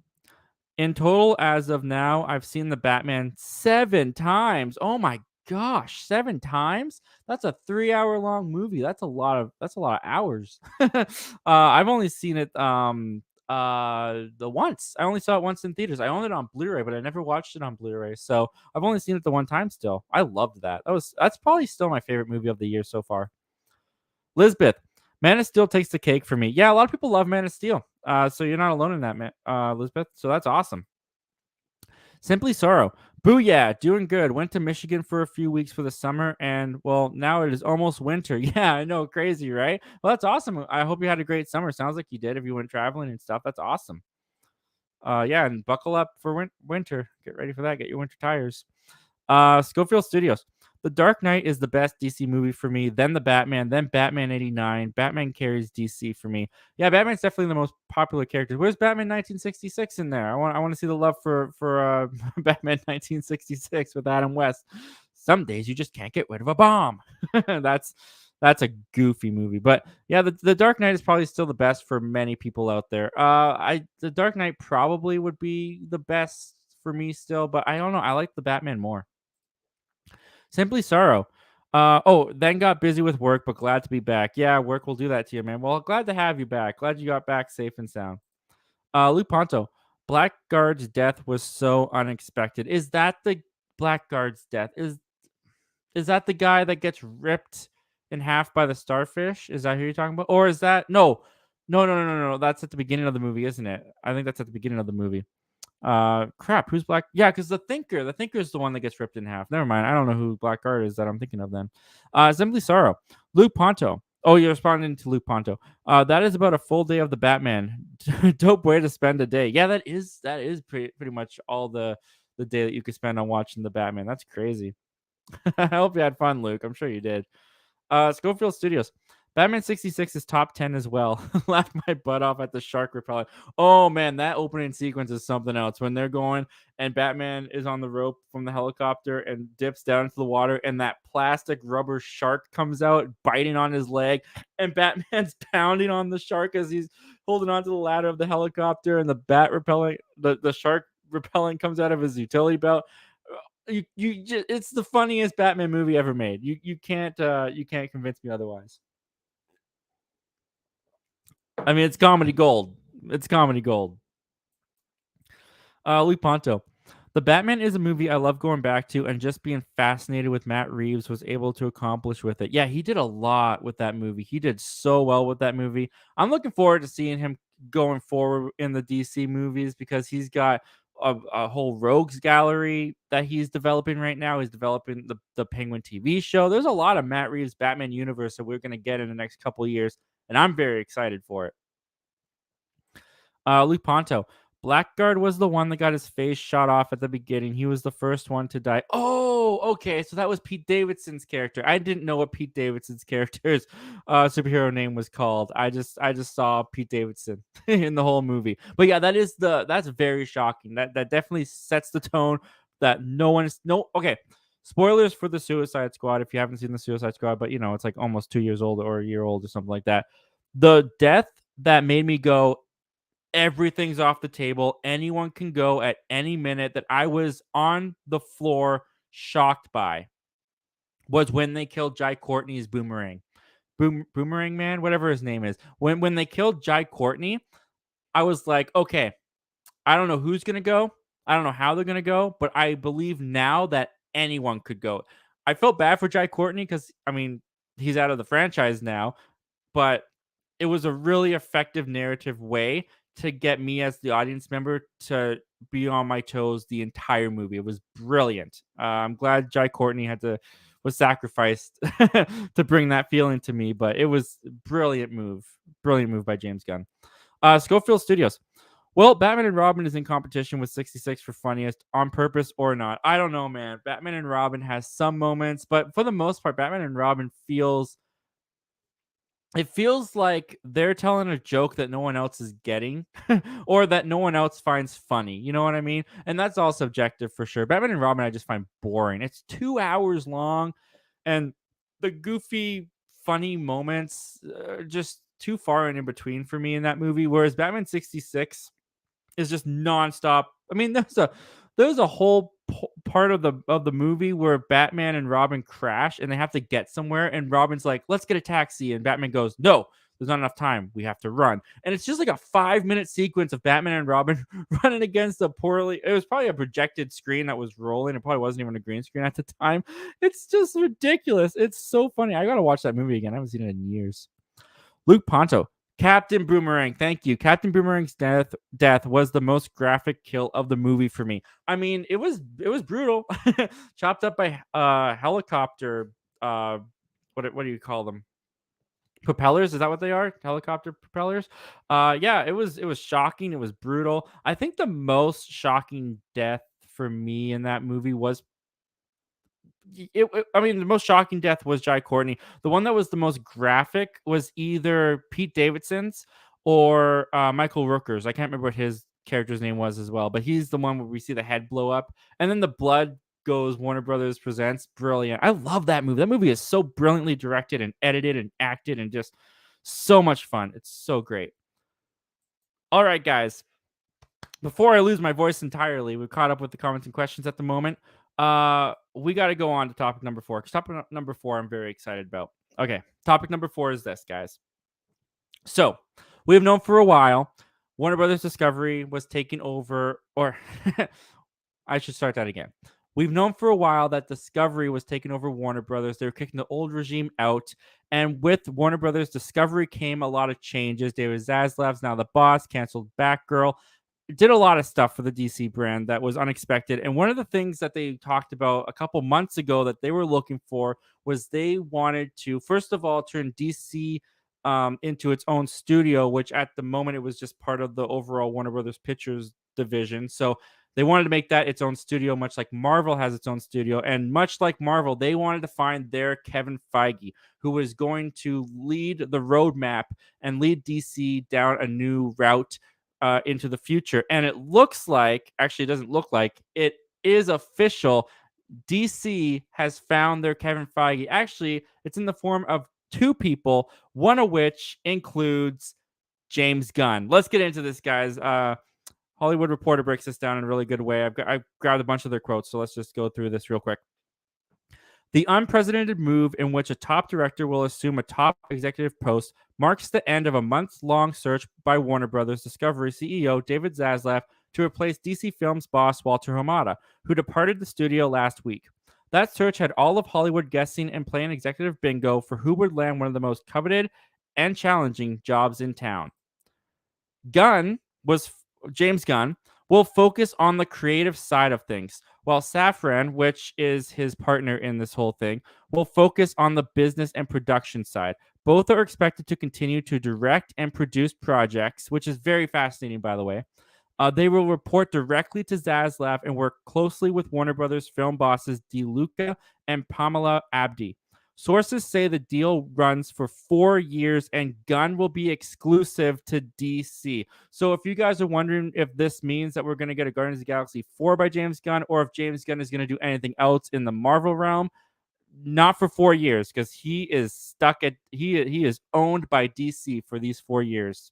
In total, as of now, I've seen the Batman 7 times. Oh my gosh, 7 times? That's a 3 hour long movie. That's a lot of hours. I've only seen it the once. I only saw it once in theaters. I own it on Blu-ray, but I never watched it on Blu-ray. So I've only seen it the one time still. I loved that. That's probably still my favorite movie of the year so far. Lisbeth, Man of Steel takes the cake for me. Yeah, a lot of people love Man of Steel. So you're not alone in that, man, Lisbeth. So that's awesome. Simply Sorrow. Booyah, doing good. Went to Michigan for a few weeks for the summer, and well, now it is almost winter. Yeah, I know, crazy, right? Well, that's awesome. I hope you had a great summer. Sounds like you did. If you went traveling and stuff, that's awesome. Yeah, and buckle up for winter. Get ready for that. Get your winter tires. Schofield Studios. The Dark Knight is the best DC movie for me. Then the Batman. Then Batman '89. Batman carries DC for me. Yeah, Batman's definitely the most popular character. Where's Batman 1966 in there? I want to see the love for Batman 1966 with Adam West. Some days you just can't get rid of a bomb. that's that's a goofy movie, but yeah, the Dark Knight is probably still the best for many people out there. The Dark Knight probably would be the best for me still, but I don't know. I like the Batman more. Simply Sorrow. Then got busy with work, but glad to be back. Yeah, work will do that to you, man. Well, glad to have you back. Glad you got back safe and sound. Luke Ponto. Blackguard's death was so unexpected. Is that the Blackguard's death? Is that the guy that gets ripped in half by the starfish? Is that who you're talking about? Or is that no. That's at the beginning of the movie, isn't it? I think that's at the beginning of the movie. Crap, who's Black? Yeah, because the Thinker is the one that gets ripped in half. Never mind. I don't know who Blackguard is that I'm thinking of then. Simply Sorrow. Luke Ponto. Oh, you're responding to Luke Ponto. That is about a full day of the Batman. Dope way to spend a day. Yeah, that is pretty much all the day that you could spend on watching the Batman. That's crazy. I hope you had fun, Luke. I'm sure you did. Schofield Studios. Batman 66 is top 10 as well. Laughed my butt off at the shark repellent. Oh man, that opening sequence is something else. When they're going and Batman is on the rope from the helicopter and dips down into the water, and that plastic rubber shark comes out biting on his leg, and Batman's pounding on the shark as he's holding onto the ladder of the helicopter, and the bat repellent, the shark repellent comes out of his utility belt. It's the funniest Batman movie ever made. You can't convince me otherwise. I mean, it's comedy gold. It's comedy gold. Luke Ponto. The Batman is a movie I love going back to, and just being fascinated with Matt Reeves was able to accomplish with it. Yeah, he did a lot with that movie. He did so well with that movie. I'm looking forward to seeing him going forward in the DC movies because he's got a whole rogues gallery that he's developing right now. He's developing the Penguin TV show. There's a lot of Matt Reeves Batman universe that we're going to get in the next couple of years, and I'm very excited for it. Luke Ponto. Blackguard was the one that got his face shot off at the beginning. He was the first one to die. Oh, okay. So that was Pete Davidson's character. I didn't know what Pete Davidson's character's superhero name was called. I just saw Pete Davidson in the whole movie. But yeah, that's very shocking. That definitely sets the tone that no one is no okay. Spoilers for the Suicide Squad if you haven't seen the Suicide Squad, but it's like almost 2 years old or a year old or something like that. The death that made me go, everything's off the table. Anyone can go at any minute, that I was on the floor shocked by, was when they killed Jai Courtney's Boomerang. Boomerang Man, whatever his name is. When they killed Jai Courtney, I was like, okay, I don't know who's gonna go. I don't know how they're gonna go, but I believe now that anyone could go. I felt bad for Jai Courtney because I mean he's out of the franchise now, but it was a really effective narrative way to get me as the audience member to be on my toes the entire movie. It was brilliant. I'm glad Jai Courtney was sacrificed to bring that feeling to me, but it was brilliant move by James Gunn. Schofield Studios. Well, Batman and Robin is in competition with 66 for funniest, on purpose or not. I don't know, man. Batman and Robin has some moments, but for the most part, Batman and Robin feels like they're telling a joke that no one else is getting or that no one else finds funny. You know what I mean? And that's all subjective for sure. Batman and Robin I just find boring. It's 2 hours long, and the goofy, funny moments are just too far and in between for me in that movie. Whereas Batman 66 is just nonstop. I mean, there's a whole part of the movie where Batman and Robin crash and they have to get somewhere, and Robin's like, "Let's get a taxi," and Batman goes, "No, There's not enough time. We have to run. And it's just like a 5-minute sequence of Batman and Robin running against a poorly, it was probably a projected screen that was rolling. It probably wasn't even a green screen at the time. It's just ridiculous. It's so funny. I got to watch that movie again. I haven't seen it in years. Luke Ponto. Captain Boomerang, thank you. Captain Boomerang's death was the most graphic kill of the movie for me. I mean, it was brutal. Chopped up by helicopter. What do you call them? Propellers? Is that what they are? Helicopter propellers? Yeah, it was shocking. It was brutal. I think the most shocking death for me in that movie was I mean, the most shocking death was Jai Courtney. The one that was the most graphic was either Pete Davidson's or Michael Rooker's. I can't remember what his character's name was as well, but he's the one where we see the head blow up and then the blood goes. Warner Brothers Presents. Brilliant. I love that movie. That movie is so brilliantly directed and edited and acted and just so much fun. It's so great. All right, guys. Before I lose my voice entirely, we've caught up with the comments and questions at the moment. We got to go on to topic number 4. Because topic number 4, I'm very excited about. Okay, topic number 4 is this, guys. So we have known for a while Warner Brothers Discovery was taking over, or I should start that again. We've known for a while that Discovery was taking over Warner Brothers. They were kicking the old regime out. And with Warner Brothers Discovery came a lot of changes. David Zaslav's now the boss, canceled Batgirl. Did a lot of stuff for the DC brand that was unexpected. And one of the things that they talked about a couple months ago that they were looking for was they wanted to, first of all, turn DC into its own studio, which at the moment it was just part of the overall Warner Brothers Pictures division. So they wanted to make that its own studio, much like Marvel has its own studio. And much like Marvel, they wanted to find their Kevin Feige, who was going to lead the roadmap and lead DC down a new route into the future. And it looks like, actually, it doesn't look like, it is official. DC has found their Kevin Feige. Actually, it's in the form of 2 people, one of which includes James Gunn. Let's get into this, guys. Hollywood Reporter breaks this down in a really good way. I've grabbed a bunch of their quotes, so let's just go through this real quick. The unprecedented move in which a top director will assume a top executive post marks the end of a month-long search by Warner Brothers Discovery CEO David Zaslav to replace DC Films boss Walter Hamada, who departed the studio last week. That search had all of Hollywood guessing and playing executive bingo for who would land one of the most coveted and challenging jobs in town. James Gunn will focus on the creative side of things, while Safran, which is his partner in this whole thing, will focus on the business and production side. Both are expected to continue to direct and produce projects, which is very fascinating, by the way. They will report directly to Zaslav and work closely with Warner Brothers film bosses DeLuca and Pamela Abdi. Sources say the deal runs for 4 years and Gunn will be exclusive to DC. So if you guys are wondering if this means that we're going to get a Guardians of the Galaxy 4 by James Gunn, or if James Gunn is going to do anything else in the Marvel realm, not for 4 years, because he is he is owned by DC for these 4 years.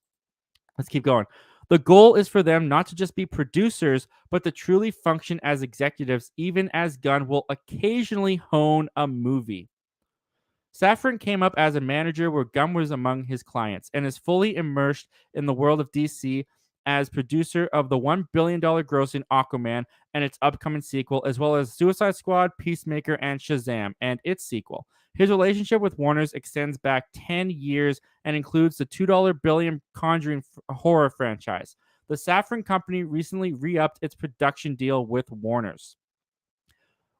Let's keep going. The goal is for them not to just be producers, but to truly function as executives, even as Gunn will occasionally hone a movie. Safran came up as a manager where Gunn was among his clients and is fully immersed in the world of DC as producer of the $1 billion grossing Aquaman and its upcoming sequel, as well as Suicide Squad, Peacemaker, and Shazam and its sequel. His relationship with Warner's extends back 10 years and includes the $2 billion Conjuring horror franchise. The Safran company recently re-upped its production deal with Warner's.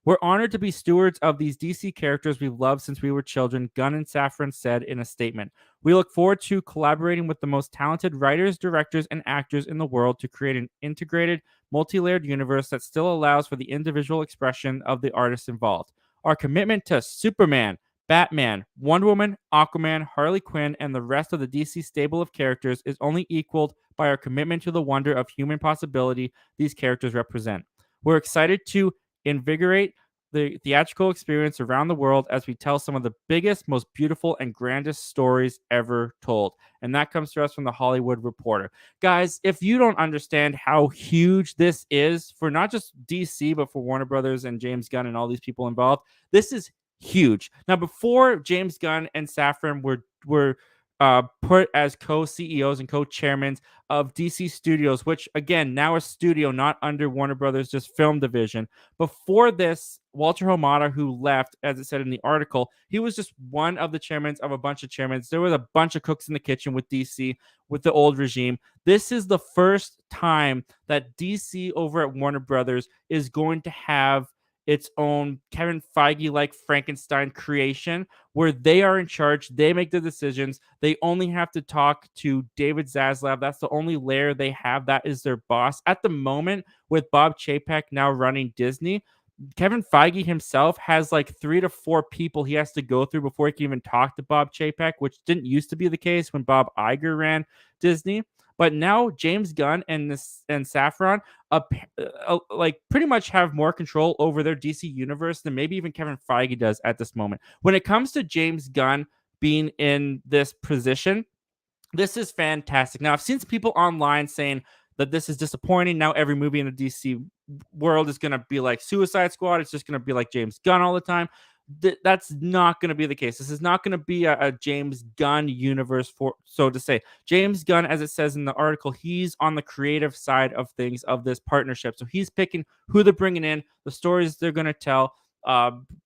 We're honored to be stewards of these DC characters we've loved since we were children, Gunn and Safran said in a statement. We look forward to collaborating with the most talented writers, directors, and actors in the world to create an integrated, multi-layered universe that still allows for the individual expression of the artists involved. Our commitment to Superman, Batman, Wonder Woman, Aquaman, Harley Quinn, and the rest of the DC stable of characters is only equaled by our commitment to the wonder of human possibility these characters represent. We're excited to invigorate the theatrical experience around the world as we tell some of the biggest, most beautiful, and grandest stories ever told. And that comes to us from the Hollywood Reporter. Guys, if you don't understand how huge this is for not just DC, but for Warner Brothers and James Gunn and all these people involved, this is huge. Now, before James Gunn and Safran were put as co-CEOs and co-chairmen of DC Studios, which again now a studio not under Warner Brothers, just film division. Before this, Walter Hamada, who left, as it said in the article, he was just one of the chairmen of a bunch of chairmen. There was a bunch of cooks in the kitchen with DC, with the old regime. This is the first time that DC over at Warner Brothers is going to have its own Kevin Feige like Frankenstein creation where they are in charge. They make the decisions. They only have to talk to David Zaslav. That's the only layer they have. That is their boss. At the moment, with Bob Chapek now running Disney, Kevin Feige himself has like 3 to 4 people he has to go through before he can even talk to Bob Chapek, which didn't used to be the case when Bob Iger ran Disney. But now James Gunn and Safran like pretty much have more control over their DC universe than maybe even Kevin Feige does at this moment. When it comes to James Gunn being in this position, this is fantastic. Now, I've seen some people online saying that this is disappointing. Now, every movie in the DC world is going to be like Suicide Squad. It's just going to be like James Gunn all the time. That's not going to be the case. This is not going to be a James Gunn universe, for so to say. James Gunn, as it says in the article, he's on the creative side of things of this partnership. So he's picking who they're bringing in, the stories they're going to tell,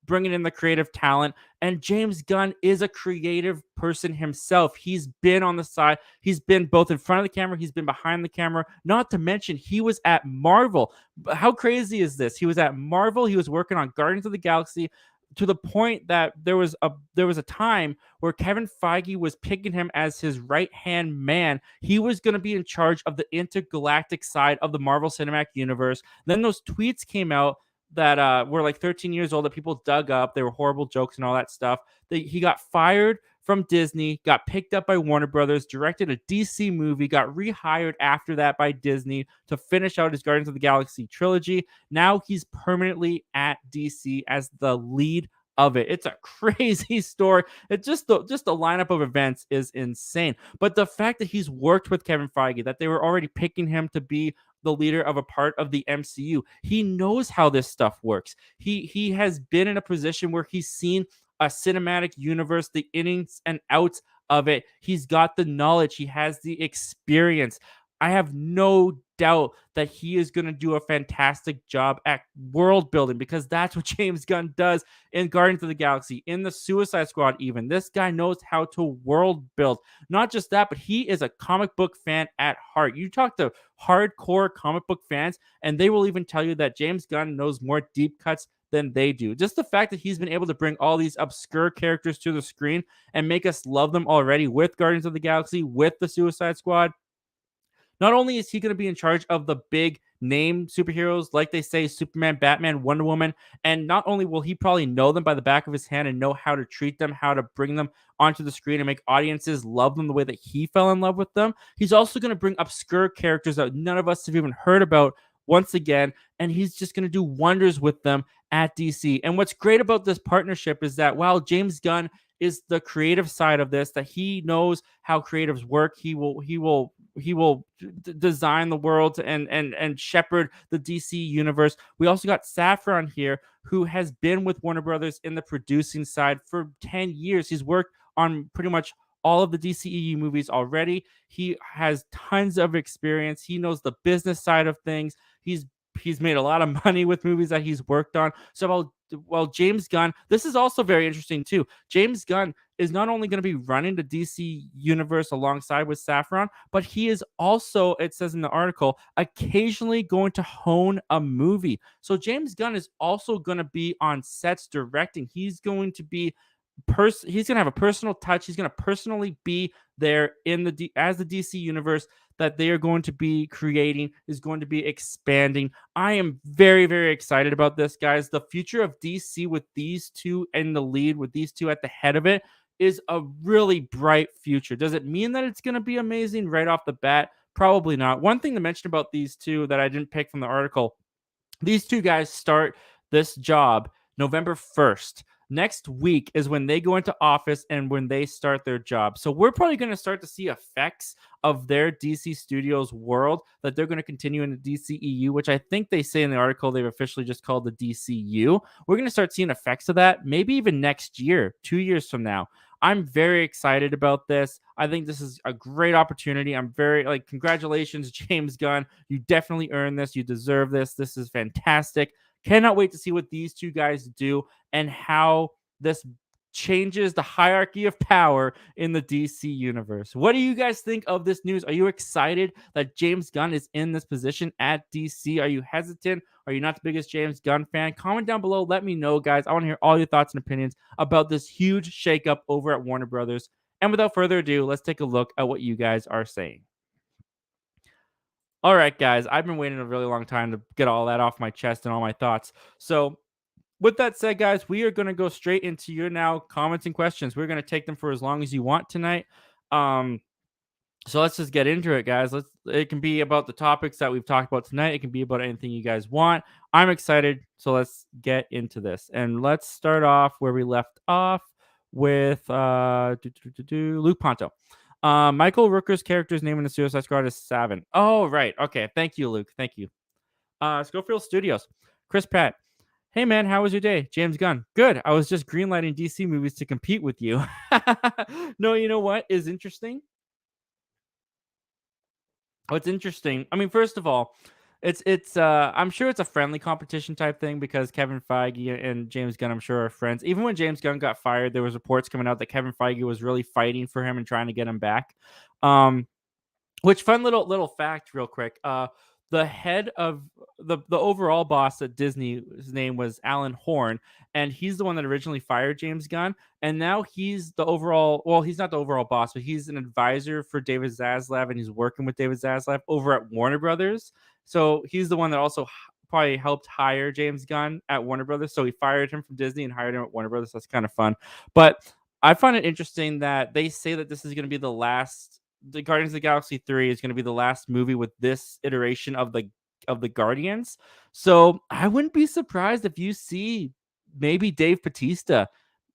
bringing in the creative talent. And James Gunn is a creative person himself. He's been on the side. He's been both in front of the camera. He's been behind the camera. Not to mention, he was at Marvel. How crazy is this? He was at Marvel. He was working on Guardians of the Galaxy, to the point that there was a time where Kevin Feige was picking him as his right-hand man. He was going to be in charge of the intergalactic side of the Marvel Cinematic Universe. Then those tweets came out that were like 13 years old that people dug up. They were horrible jokes and all that stuff. He got fired from Disney, got picked up by Warner Brothers, directed a DC movie, got rehired after that by Disney to finish out his Guardians of the Galaxy trilogy. Now he's permanently at DC as the lead of it. It's a crazy story. It's just the lineup of events is insane. But the fact that he's worked with Kevin Feige, that they were already picking him to be the leader of a part of the MCU, he knows how this stuff works. He has been in a position where he's seen a cinematic universe, the innings and outs of it. He's got the knowledge. He has the experience. I have no doubt that he is going to do a fantastic job at world building, because that's what James Gunn does in Guardians of the Galaxy, in the Suicide Squad even. This guy knows how to world build. Not just that, but he is a comic book fan at heart. You talk to hardcore comic book fans, and they will even tell you that James Gunn knows more deep cuts than they do. Just the fact that he's been able to bring all these obscure characters to the screen and make us love them already with Guardians of the Galaxy, with the Suicide Squad. Not only is he going to be in charge of the big name superheroes, like they say, Superman, Batman, Wonder Woman, and not only will he probably know them by the back of his hand and know how to treat them, how to bring them onto the screen and make audiences love them the way that he fell in love with them, he's also going to bring obscure characters that none of us have even heard about once again, and he's just going to do wonders with them at DC. And what's great about this partnership is that while James Gunn is the creative side of this, that he knows how creatives work, he will design the world and shepherd the DC universe. We also got Safran here, who has been with Warner Brothers in the producing side for 10 years. He's worked on pretty much all of the DCEU movies already. He has tons of experience. He knows the business side of things. He's made a lot of money with movies that he's worked on. So while James Gunn, this is also very interesting too. James Gunn is not only going to be running the DC universe alongside with Safran, but he is also, it says in the article, occasionally going to hone a movie. So James Gunn is also going to be on sets directing. He's going to be he's going to have a personal touch. He's going to personally be there in as the DC universe that they are going to be creating is going to be expanding. I am very, very excited about this, guys. The future of DC with these two in the lead, with these two at the head of it, is a really bright future. Does it mean that it's going to be amazing right off the bat? Probably not. One thing to mention about these two that I didn't pick from the article, these two guys start this job November 1st. Next week is when they go into office and when they start their job. So we're probably going to start to see effects of their DC Studios world that they're going to continue in the DCEU, which I think they say in the article they've officially just called the DCU. We're going to start seeing effects of that maybe even next year, 2 years from now. I'm very excited about this. I think this is a great opportunity. I'm very like, congratulations, James Gunn. You definitely earned this. You deserve this. This is fantastic. Cannot wait to see what these two guys do and how this changes the hierarchy of power in the DC universe. What do you guys think of this news? Are you excited that James Gunn is in this position at DC? Are you hesitant? Are you not the biggest James Gunn fan? Comment down below. Let me know, guys. I want to hear all your thoughts and opinions about this huge shakeup over at Warner Brothers. And without further ado, let's take a look at what you guys are saying. All right, guys, I've been waiting a really long time to get all that off my chest and all my thoughts. So, with that said, guys, we are going to go straight into your now comments and questions. We're going to take them for as long as you want tonight. Um, so let's just get into it, guys. It can be about the topics that we've talked about tonight. It can be about anything you guys want. I'm excited, so let's get into this. And let's start off where we left off with Luke Ponto. Michael Rooker's character's name in the Suicide Squad is Savin. Oh, right. Okay. Thank you, Luke. Thank you. Schofield Studios. Chris Pratt. Hey man, how was your day? James Gunn. Good. I was just greenlighting DC movies to compete with you. No, you know what is interesting? What's interesting? I mean, first of all, it's I'm sure it's a friendly competition type thing because Kevin Feige and James Gunn, I'm sure, are friends. Even when James Gunn got fired, there was reports coming out that Kevin Feige was really fighting for him and trying to get him back. Um, which fun little fact, real quick. The head of the overall boss at Disney, his name was Alan Horn, and he's the one that originally fired James Gunn. And now he's the overall. Well, he's not the overall boss, but he's an advisor for David Zaslav, and he's working with David Zaslav over at Warner Brothers. So he's the one that also probably helped hire James Gunn at Warner Brothers. So he fired him from Disney and hired him at Warner Brothers. That's kind of fun, but I find it interesting that they say that this is going to be the last. The Guardians of the Galaxy 3 is going to be the last movie with this iteration of the Guardians. So I wouldn't be surprised if you see maybe Dave Bautista,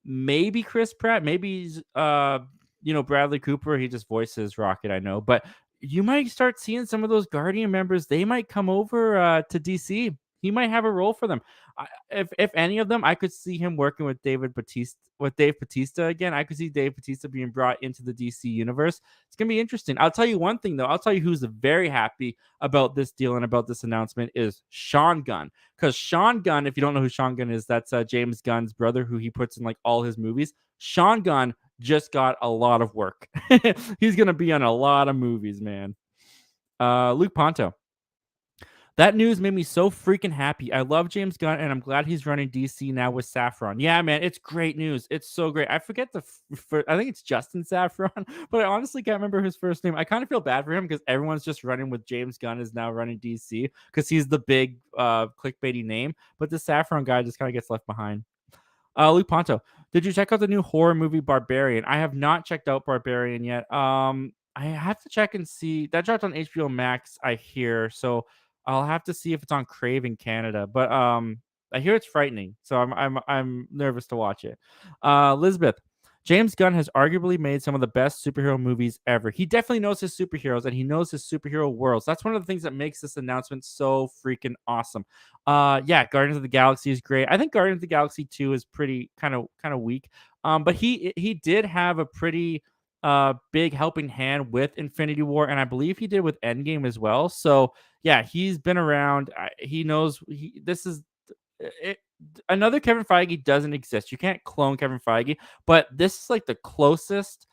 maybe Chris Pratt, maybe Bradley Cooper. He just voices Rocket, I know, but you might start seeing some of those Guardian members. They might come over to DC. He might have a role for them. If any of them, I could see him working with Dave Bautista again. I could see Dave Bautista being brought into the DC universe. It's gonna be interesting. I'll tell you one thing though. I'll tell you who's very happy about this deal and about this announcement is Sean Gunn. Because Sean Gunn, if you don't know who Sean Gunn is, that's James Gunn's brother, who he puts in like all his movies. Sean Gunn just got a lot of work. He's gonna be on a lot of movies, man. Luke Ponto. That news made me so freaking happy. I love James Gunn, and I'm glad he's running DC now with Saffron. Yeah, man, it's great news. It's so great. I forget I think it's Justin Saffron, but I honestly can't remember his first name. I kind of feel bad for him because everyone's just running with James Gunn is now running DC because he's the big clickbaity name, but the Saffron guy just kind of gets left behind. Luke Ponto, did you check out the new horror movie Barbarian? I have not checked out Barbarian yet. I have to check and see. That dropped on HBO Max, I hear. So I'll have to see if it's on Crave in Canada. But I hear it's frightening, so I'm nervous to watch it. Elizabeth, James Gunn has arguably made some of the best superhero movies ever. He definitely knows his superheroes and he knows his superhero worlds. That's one of the things that makes this announcement so freaking awesome. Yeah, Guardians of the Galaxy is great. I think Guardians of the Galaxy 2 is pretty kind of weak. But he did have a pretty big helping hand with Infinity War, and I believe he did with Endgame as well. So yeah, he's been around. He knows this is it, another Kevin Feige doesn't exist. You can't clone Kevin Feige, but this is like the closest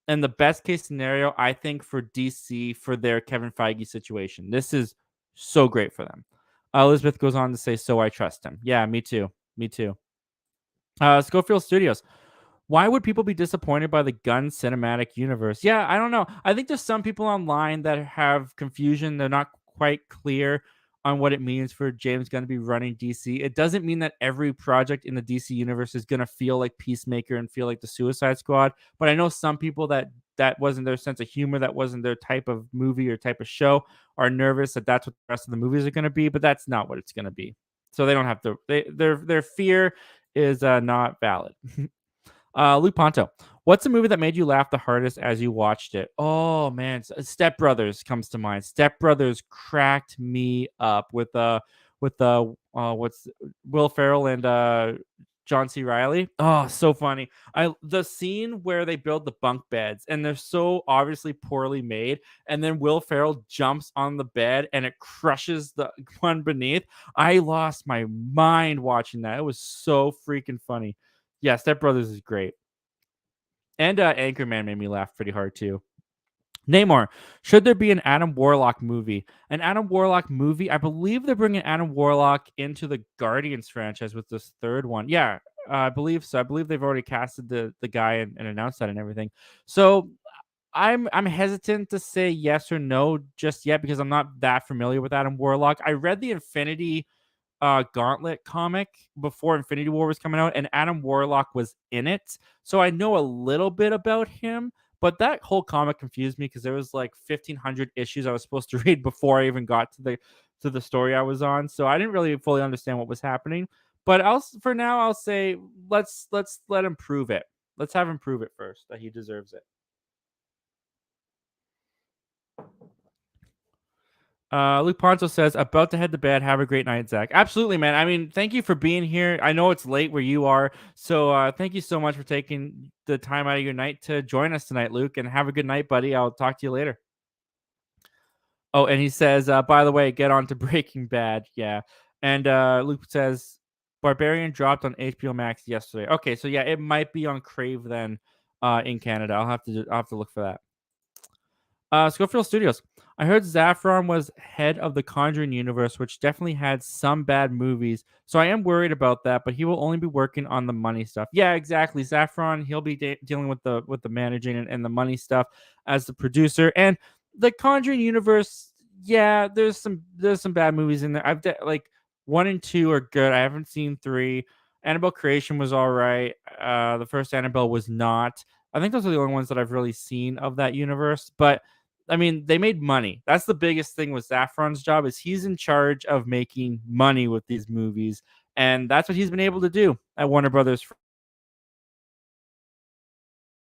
and the best case scenario, I think, for DC for their Kevin Feige situation. This is so great for them. Elizabeth goes on to say, "So I trust him." Yeah, me too. Me too. Schofield Studios. Why would people be disappointed by the Gunn cinematic universe? Yeah, I don't know. I think there's some people online that have confusion. They're not quite clear on what it means for James Gunn to be running DC. It doesn't mean that every project in the DC universe is going to feel like Peacemaker and feel like the Suicide Squad. But I know some people that wasn't their sense of humor, that wasn't their type of movie or type of show, are nervous that that's what the rest of the movies are going to be. But that's not what it's going to be. So they don't have to. Their fear is not valid. Luke Ponto, what's the movie that made you laugh the hardest as you watched it? Oh man, Step Brothers comes to mind. Step Brothers cracked me up with what's Will Ferrell and John C. Riley. Oh, so funny. The scene where they build the bunk beds and they're so obviously poorly made, and then Will Ferrell jumps on the bed and it crushes the one beneath. I lost my mind watching that. It was so freaking funny. Yeah, Step Brothers is great. And Anchorman made me laugh pretty hard too. Namor, should there be an Adam Warlock movie? An Adam Warlock movie? I believe they're bringing Adam Warlock into the Guardians franchise with this third one. Yeah, I believe so. I believe they've already casted the guy and announced that and everything. So I'm hesitant to say yes or no just yet because I'm not that familiar with Adam Warlock. I read the Infinity Gauntlet comic before Infinity War was coming out, and Adam Warlock was in it. So I know a little bit about him, but that whole comic confused me because there was like 1,500 issues I was supposed to read before I even got to the story I was on. So I didn't really fully understand what was happening. But for now, I'll say let's let him prove it. Let's have him prove it first that he deserves it. Luke Ponto says, about to head to bed. Have a great night, Zach. Absolutely, man. I mean, thank you for being here. I know it's late where you are. So thank you so much for taking the time out of your night to join us tonight, Luke. And have a good night, buddy. I'll talk to you later. Oh, and he says, by the way, get on to Breaking Bad. Yeah. And Luke says, Barbarian dropped on HBO Max yesterday. Okay, so yeah, it might be on Crave then in Canada. I'll have to look for that. Schofield Studios. I heard Zaffron was head of the Conjuring universe, which definitely had some bad movies. So I am worried about that, but he will only be working on the money stuff. Yeah, exactly. Zaffron, he'll be dealing with the managing and the money stuff as the producer. And the Conjuring universe, yeah, there's some bad movies in there. Like 1 and 2 are good. I haven't seen 3. Annabelle Creation was all right. The first Annabelle was not. I think those are the only ones that I've really seen of that universe, but I mean, they made money. That's the biggest thing with Zaffron's job is he's in charge of making money with these movies, and that's what he's been able to do at Warner Brothers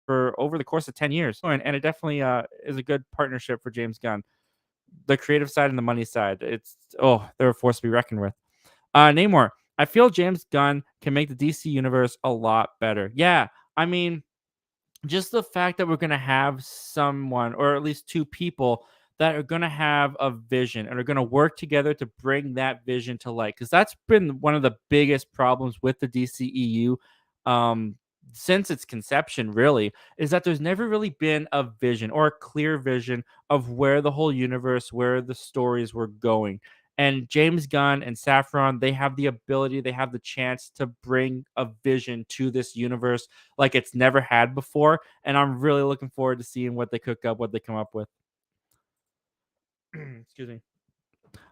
for over the course of 10 years. And it definitely is a good partnership for James Gunn. The creative side and the money side, they're a force to be reckoned with. Namor, I feel James Gunn can make the DC universe a lot better. Yeah, I mean, just the fact that we're going to have someone or at least 2 people that are going to have a vision and are going to work together to bring that vision to light, because that's been one of the biggest problems with the DCEU since its conception, really, is that there's never really been a vision or a clear vision of where the whole universe, where the stories were going. And James Gunn and Saffron, they have the ability, they have the chance to bring a vision to this universe like it's never had before. And I'm really looking forward to seeing what they cook up, what they come up with. Excuse me.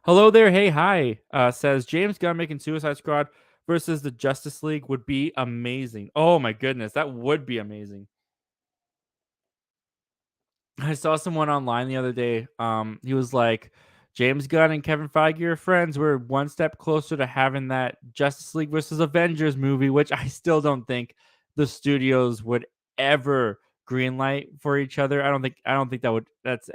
Hello there. Hey, hi. Says James Gunn making Suicide Squad versus the Justice League would be amazing. Oh my goodness, that would be amazing. I saw someone online the other day. He was like, James Gunn and Kevin Feige are friends. We're one step closer to having that Justice League versus Avengers movie, which I still don't think the studios would ever greenlight for each other. I don't think that would. That's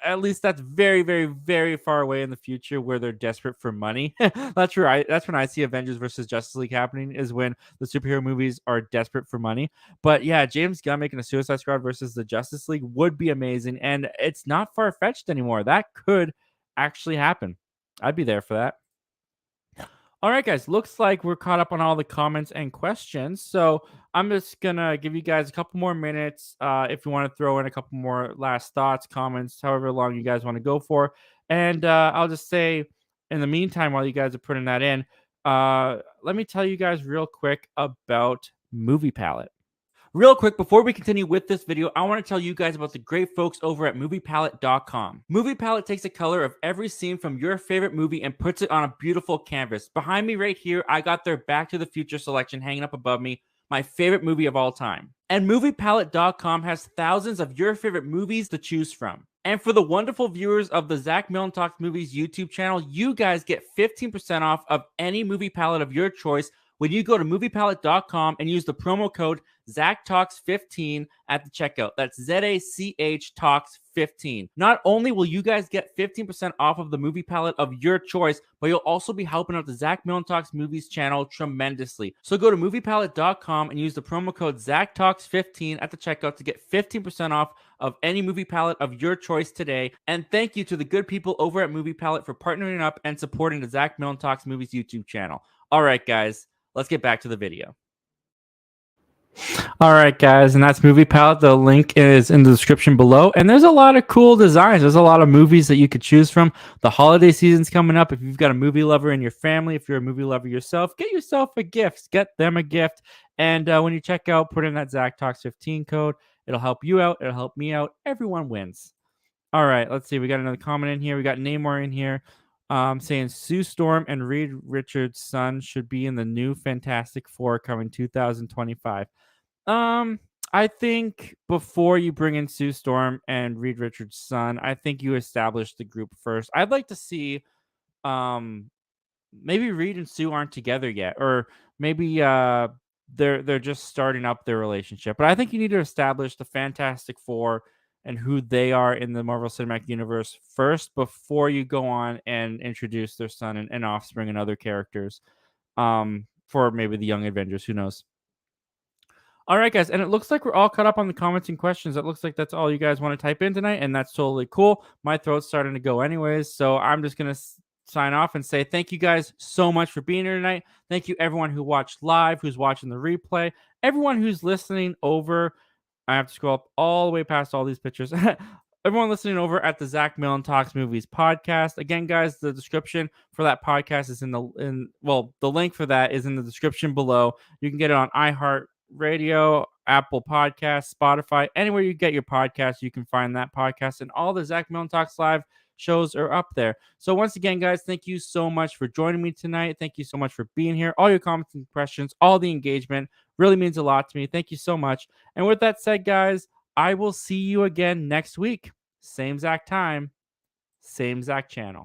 at least that's very, very, very far away in the future where they're desperate for money. That's when I see Avengers versus Justice League happening, is when the superhero movies are desperate for money. But yeah, James Gunn making a Suicide Squad versus the Justice League would be amazing, and it's not far fetched anymore. That could actually happen. I'd be there for that. All right, guys. Looks like we're caught up on all the comments and questions. So I'm just gonna give you guys a couple more minutes if you want to throw in a couple more last thoughts, comments, however long you guys want to go for. And I'll just say, in the meantime, while you guys are putting that in, let me tell you guys real quick about Movie Palette. Real quick, before we continue with this video, I want to tell you guys about the great folks over at MoviePalette.com. MoviePalette takes a color of every scene from your favorite movie and puts it on a beautiful canvas. Behind me right here, I got their Back to the Future selection hanging up above me, my favorite movie of all time. And MoviePalette.com has thousands of your favorite movies to choose from. And for the wonderful viewers of the Zach Milne Talks Movies YouTube channel, you guys get 15% off of any movie palette of your choice when you go to moviepalette.com and use the promo code ZachTalks15 at the checkout. That's ZACH Talks 15. Not only will you guys get 15% off of the movie palette of your choice, but you'll also be helping out the Zach Milne Talks Movies channel tremendously. So go to moviepalette.com and use the promo code ZachTalks15 at the checkout to get 15% off of any movie palette of your choice today. And thank you to the good people over at Movie Palette for partnering up and supporting the Zach Milne Talks Movies YouTube channel. All right, guys, let's get back to the video. All right, guys, and that's Movie Palette. The link is in the description below. And there's a lot of cool designs. There's a lot of movies that you could choose from. The holiday season's coming up. If you've got a movie lover in your family, if you're a movie lover yourself, get yourself a gift. Get them a gift. And when you check out, put in that Zach Talks 15 code. It'll help you out. It'll help me out. Everyone wins. All right, let's see. We got another comment in here. We got Namor in here saying Sue Storm and Reed Richards' son should be in the new Fantastic Four coming 2025. I think before you bring in Sue Storm and Reed Richards' son, I think you establish the group first. I'd like to see maybe Reed and Sue aren't together yet, or maybe they're just starting up their relationship. But I think you need to establish the Fantastic Four and who they are in the Marvel Cinematic Universe first before you go on and introduce their son and offspring and other characters for maybe the Young Avengers. Who knows? All right, guys, and it looks like we're all caught up on the comments and questions. It looks like that's all you guys want to type in tonight, and that's totally cool. My throat's starting to go anyways, so I'm just going to sign off and say thank you guys so much for being here tonight. Thank you, everyone who watched live, who's watching the replay, everyone who's listening over. I have to scroll up all the way past all these pictures. Everyone listening over at the Zach Milne Talks Movies podcast. Again, guys, the description for that podcast is the link for that is in the description below. You can get it on iHeartRadio, Apple Podcasts, Spotify, anywhere you get your podcast, you can find that podcast, and all the Zach Milne Talks live shows are up there. So once again, guys, thank you so much for joining me tonight. Thank you so much for being here. All your comments and questions, all the engagement really means a lot to me. Thank you so much. And with that said, guys, I will see you again next week. Same Zach time, same Zach channel.